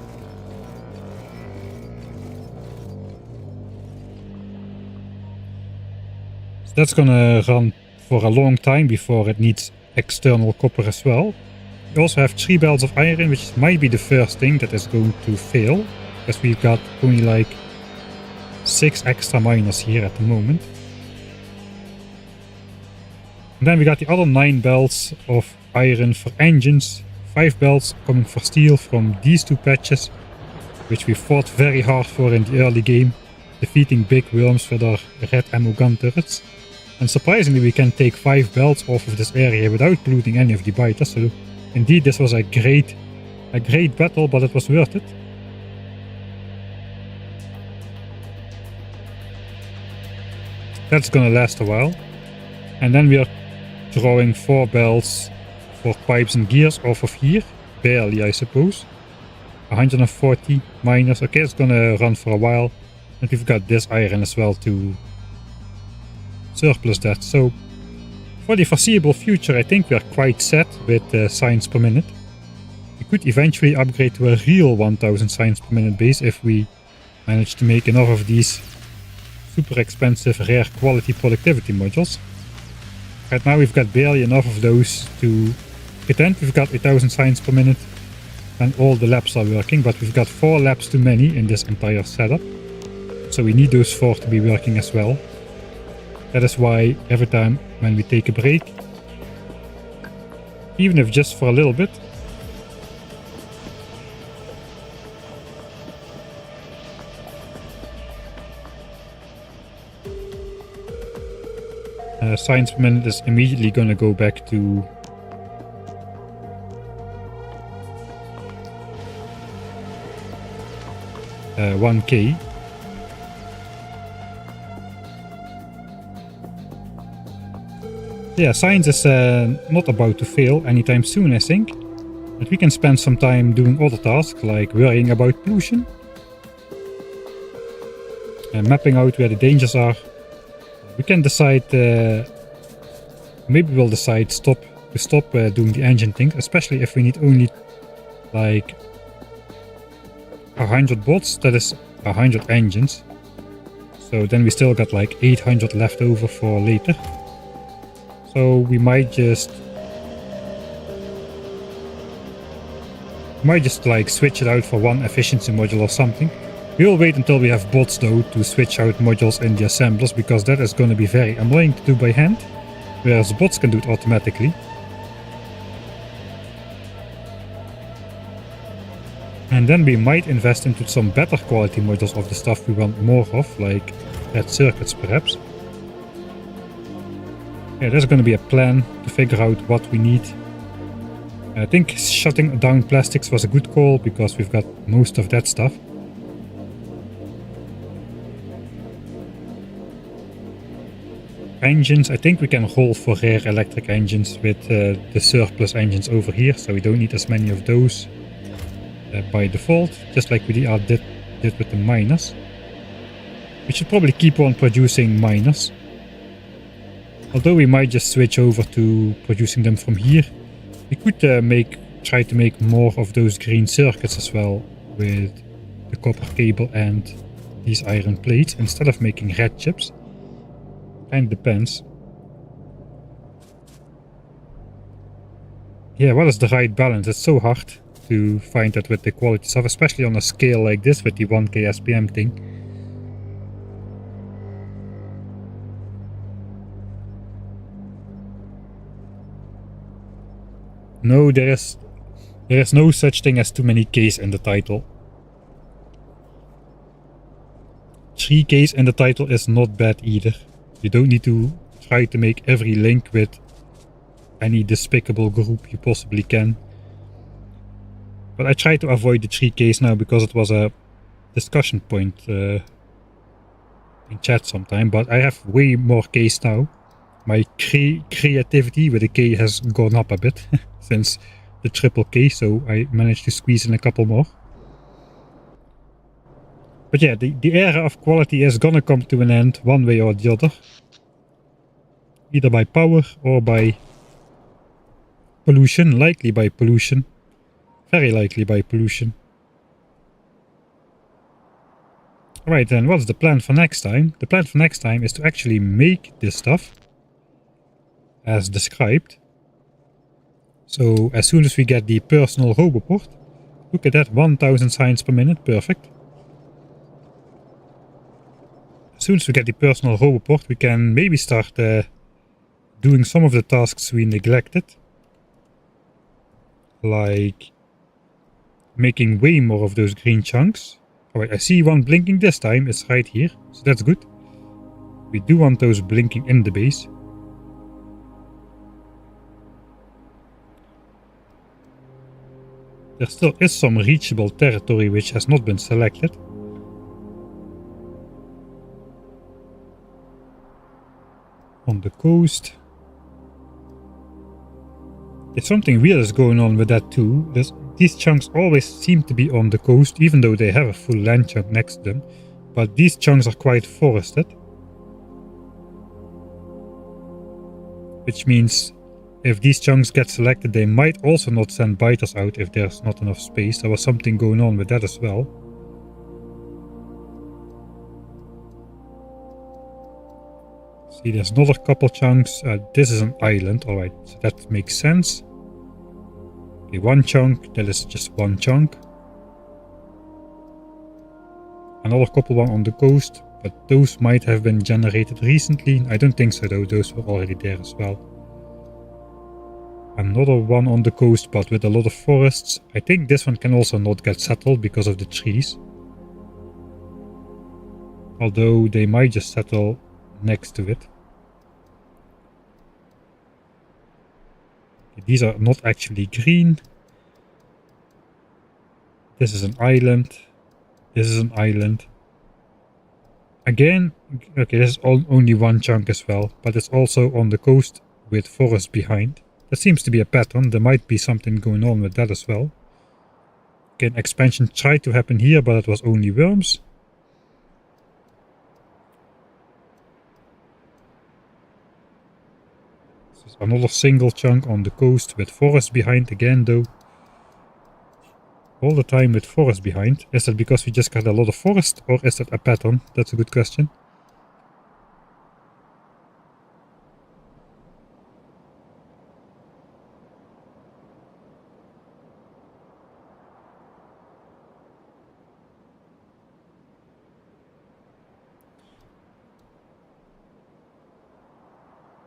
That's gonna run for a long time before it needs external copper as well. We also have 3 belts of iron, which might be the first thing that is going to fail, because we've got only like 6 extra miners here at the moment. And then we got the other 9 belts of iron for engines, 5 belts coming for steel from these 2 patches, which we fought very hard for in the early game, defeating big worms with our red ammo gun turrets. And surprisingly we can take 5 belts off of this area without polluting any of the biters, so indeed this was a great battle, but it was worth it. That's gonna last a while. And then we are drawing 4 belts for pipes and gears off of here. Barely, I suppose. 140 miners. Okay, it's gonna run for a while. And we've got this iron as well to surplus that. So for the foreseeable future, I think we are quite set with signs per minute. We could eventually upgrade to a real 1000 signs per minute base if we manage to make enough of these super expensive rare quality productivity modules. Right now we've got barely enough of those to pretend we've got 1000 signs per minute and all the labs are working, but we've got 4 labs too many in this entire setup. So we need those 4 to be working as well. That is why every time when we take a break, even if just for a little bit, signs per minute is immediately gonna go back to 1k. Yeah, science is not about to fail anytime soon, I think. But we can spend some time doing other tasks, like worrying about pollution. And mapping out where the dangers are. We can decide, maybe we'll decide to stop doing the engine thing, especially if we need only like 100 bots, that is 100 engines. So then we still got like 800 left over for later. So we might just like switch it out for one efficiency module or something. We will wait until we have bots though to switch out modules in the assemblers, because that is going to be very annoying to do by hand, whereas bots can do it automatically. And then we might invest into some better quality modules of the stuff we want more of, like red circuits perhaps. Yeah, there's going to be a plan to figure out what we need. I think shutting down plastics was a good call, because we've got most of that stuff. Engines, I think we can roll for rare electric engines with the surplus engines over here, so we don't need as many of those by default, just like we did with the miners. We should probably keep on producing miners, although we might just switch over to producing them from here. We could try to make more of those green circuits as well with the copper cable and these iron plates instead of making red chips. Kind of depends. Yeah, what is the right balance? It's so hard to find that with the quality stuff, especially on a scale like this with the 1k SPM thing. No, there is no such thing as too many Ks in the title. 3 Ks in the title is not bad either. You don't need to try to make every link with any despicable group you possibly can. But I try to avoid the 3Ks now because it was a discussion point in chat sometime. But I have way more Ks now. My creativity with a K has gone up a bit since the triple K, so I managed to squeeze in a couple more. But yeah, the era of quality is gonna come to an end one way or the other. Either by power or by pollution, likely by pollution. Very likely by pollution. Alright, then what's the plan for next time? The plan for next time is to actually make this stuff as described. So as soon as we get the personal Roboport, look at that, 1000 signs per minute, perfect. As soon as we get the personal Roboport, we can maybe start doing some of the tasks we neglected. Like making way more of those green chunks. Alright, I see one blinking this time, it's right here, so that's good. We do want those blinking in the base. There still is some reachable territory which has not been selected. On the coast. There's something weird is going on with that too. These chunks always seem to be on the coast, even though they have a full land chunk next to them. But these chunks are quite forested. Which means if these chunks get selected, they might also not send biters out if there's not enough space. There was something going on with that as well. See, there's another couple chunks. This is an island, alright, so that makes sense. Okay, one chunk, that is just one chunk. Another couple one on the coast, but those might have been generated recently. I don't think so though, those were already there as well. Another one on the coast, but with a lot of forests. I think this one can also not get settled because of the trees. Although they might just settle next to it. Okay, these are not actually green. This is an island. This is an island. Again, okay, this is only one chunk as well, but it's also on the coast with forest behind. That seems to be a pattern. There might be something going on with that as well. Okay, an expansion tried to happen here, but it was only worms. This is another single chunk on the coast with forest behind again though. All the time with forest behind. Is that because we just got a lot of forest, or is that a pattern? That's a good question.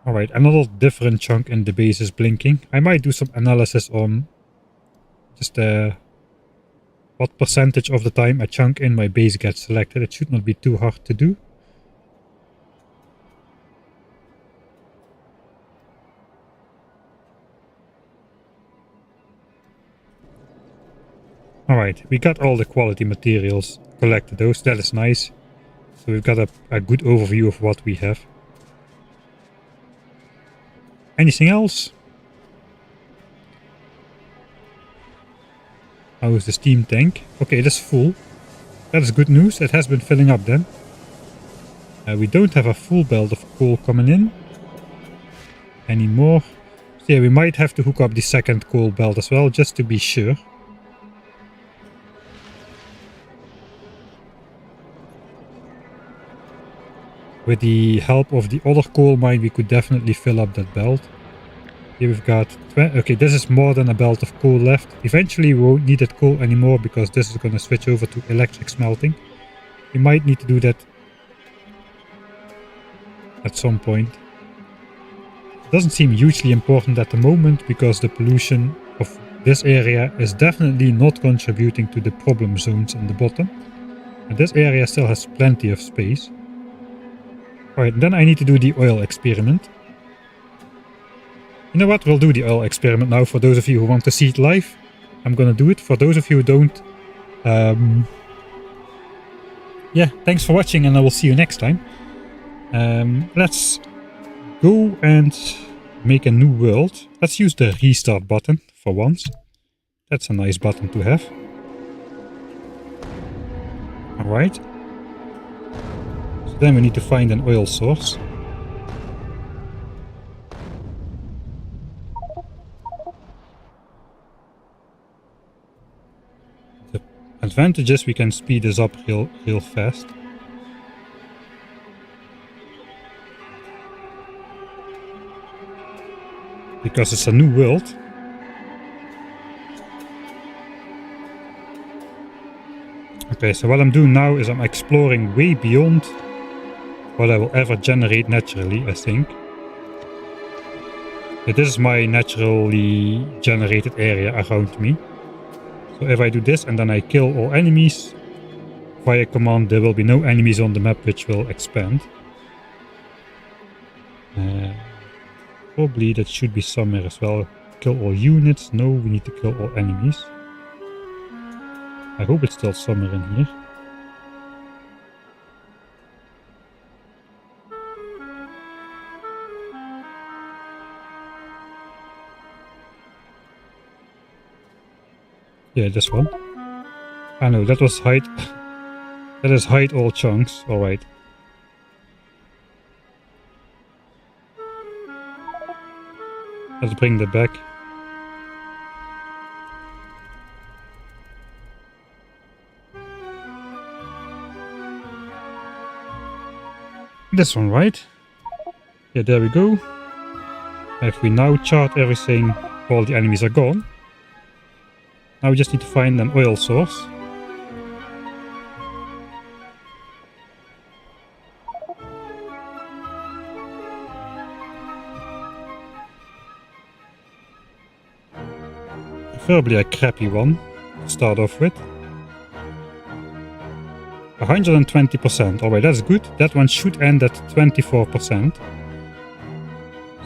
Alright, another different chunk in the base is blinking. I might do some analysis on just what percentage of the time a chunk in my base gets selected. It should not be too hard to do. Alright, we got all the quality materials collected those, that is nice. So we've got a good overview of what we have. Anything else? How is the steam tank? Okay, it is full. That is good news. It has been filling up then. We don't have a full belt of coal coming in anymore. So yeah, we might have to hook up the second coal belt as well, just to be sure. With the help of the other coal mine, we could definitely fill up that belt. Here we've got... Okay, this is more than a belt of coal left. Eventually we won't need that coal anymore because this is going to switch over to electric smelting. We might need to do that at some point. It doesn't seem hugely important at the moment because the pollution of this area is definitely not contributing to the problem zones in the bottom. And this area still has plenty of space. Alright, then I need to do the oil experiment. You know what, we'll do the oil experiment now for those of you who want to see it live. I'm gonna do it. For those of you who don't, yeah, thanks for watching and I will see you next time. Let's go and make a new world. Let's use the restart button for once. That's a nice button to have. Alright. So then we need to find an oil source. The advantage is we can speed this up real fast. because it's a new world. Okay, so what I'm doing now is I'm exploring way beyond what I will ever generate naturally, I think. Yeah, this is my naturally generated area around me. So if I do this and then I kill all enemies via command, there will be no enemies on the map which will expand. Probably that should be somewhere as well. Kill all units. No, we need to kill all enemies. I hope it's still somewhere in here. Yeah, this one. I know, that was hide. That is hide all chunks. Alright. Let's bring that back. This one, right? Yeah, there we go. If we now chart everything, all the enemies are gone. Now we just need to find an oil source. Preferably a crappy one to start off with. 120%. Alright, that's good. That one should end at 24%.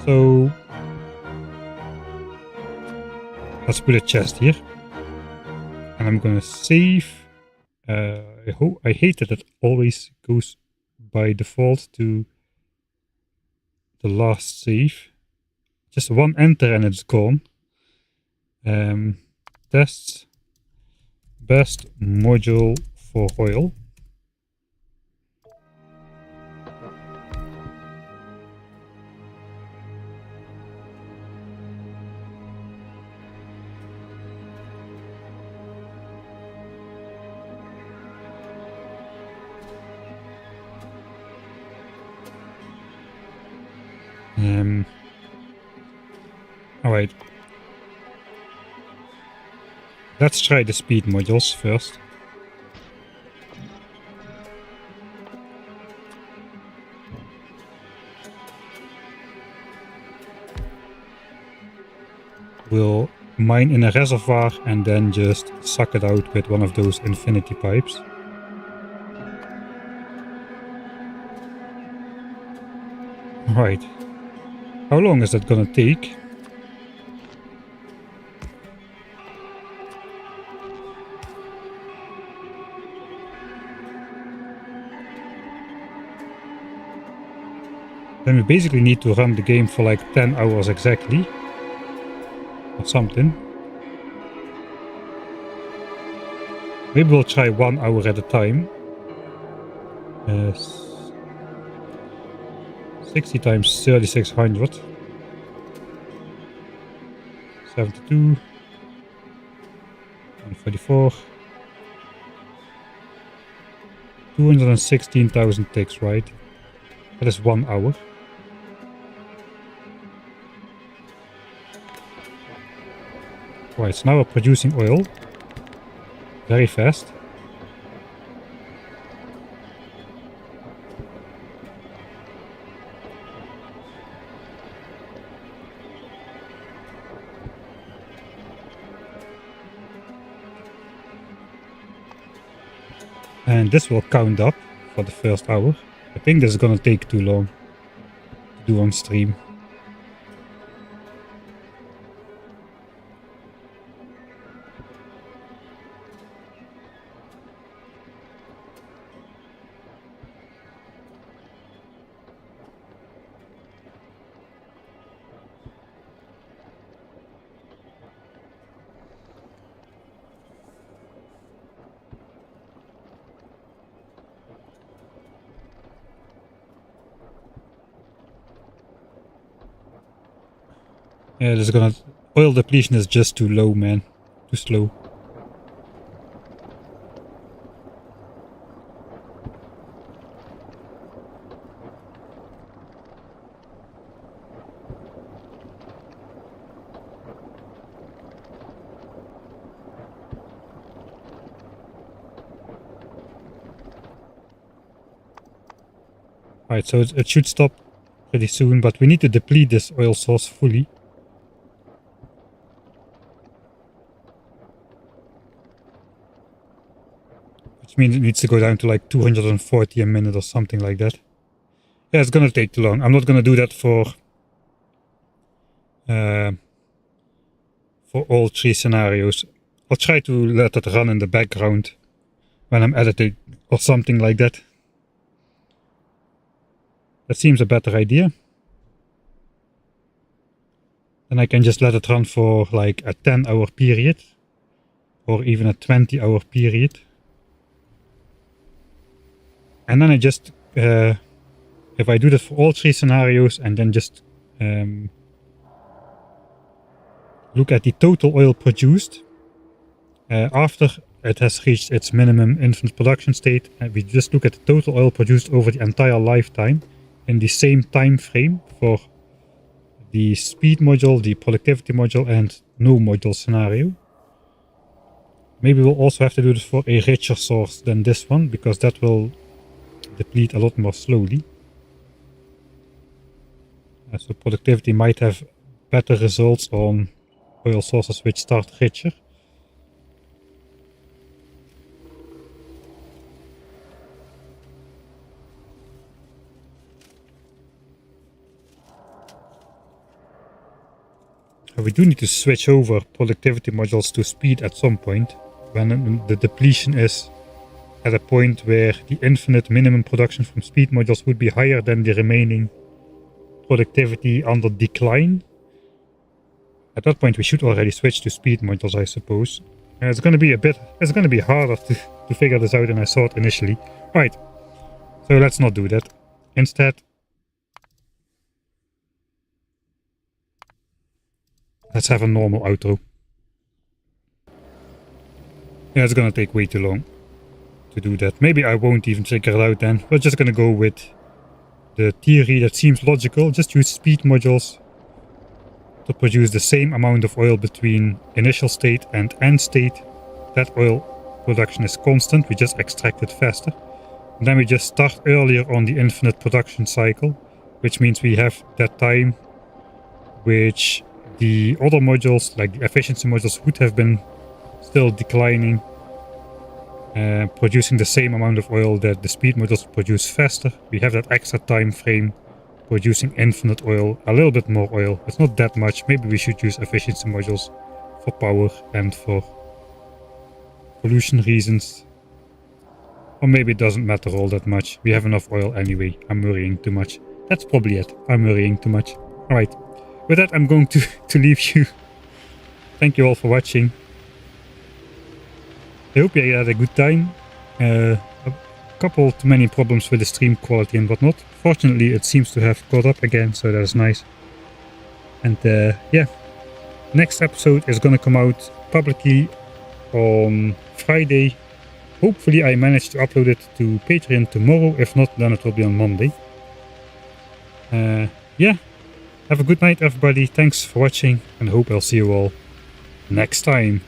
So let's put a chest here. And I'm gonna save. I hate that it always goes by default to the last save. Just one enter and it's gone. Tests. Best module for oil. Alright. Let's try the speed modules first. We'll mine in a reservoir and then just suck it out with one of those infinity pipes. Right. How long is that gonna take? Then we basically need to run the game for like 10 hours exactly. Or something. Maybe we'll try 1 hour at a time. 60 times 3600. 72. 144. 216,000 ticks, right? That is 1 hour. Right, so now we're producing oil. Very fast. And this will count up for the first hour. I think this is gonna take too long to do on stream. Yeah, this is gonna... Oil depletion is just too low, man. Too slow. Right, so it should stop pretty soon, but we need to deplete this oil source fully. Which means it needs to go down to like 240 a minute or something like that. Yeah, it's gonna take too long. I'm not gonna do that for all 3 scenarios. I'll try to let it run in the background when I'm editing or something like that. That seems a better idea. Then I can just let it run for like a 10-hour period or even a 20-hour period. And then I just, if I do that for all 3 scenarios and then just look at the total oil produced after it has reached its minimum infinite production state, and we just look at the total oil produced over the entire lifetime in the same time frame for the speed module, the productivity module, and no module scenario. Maybe we'll also have to do this for a richer source than this one, because that will deplete a lot more slowly. So productivity might have better results on oil sources which start richer. We do need to switch over productivity modules to speed at some point, when the depletion is at a point where the infinite minimum production from speed modules would be higher than the remaining productivity under decline. At that point we should already switch to speed modules, I suppose. It's going to be harder to figure this out than I thought initially. Right, so let's not do that. Instead, let's have a normal outro. Yeah, it's gonna take way too long to do that. Maybe I won't even figure it out then. We're just gonna go with the theory that seems logical. Just use speed modules to produce the same amount of oil between initial state and end state. That oil production is constant, we just extract it faster. And then we just start earlier on the infinite production cycle, which means we have that time which the other modules, like the efficiency modules, would have been still declining, producing the same amount of oil that the speed modules produce faster. We have that extra time frame producing infinite oil, a little bit more oil. It's not that much. Maybe we should use efficiency modules for power and for pollution reasons. Or maybe it doesn't matter all that much. We have enough oil anyway. I'm worrying too much. That's probably it. I'm worrying too much. Alright. With that, I'm going to leave you. Thank you all for watching. I hope you had a good time. A couple too many problems with the stream quality and whatnot. Fortunately, it seems to have caught up again, so that is nice. And yeah, next episode is gonna come out publicly on Friday. Hopefully I manage to upload it to Patreon tomorrow. If not, then it will be on Monday. Yeah. Have a good night, everybody. Thanks for watching, and I hope I'll see you all next time.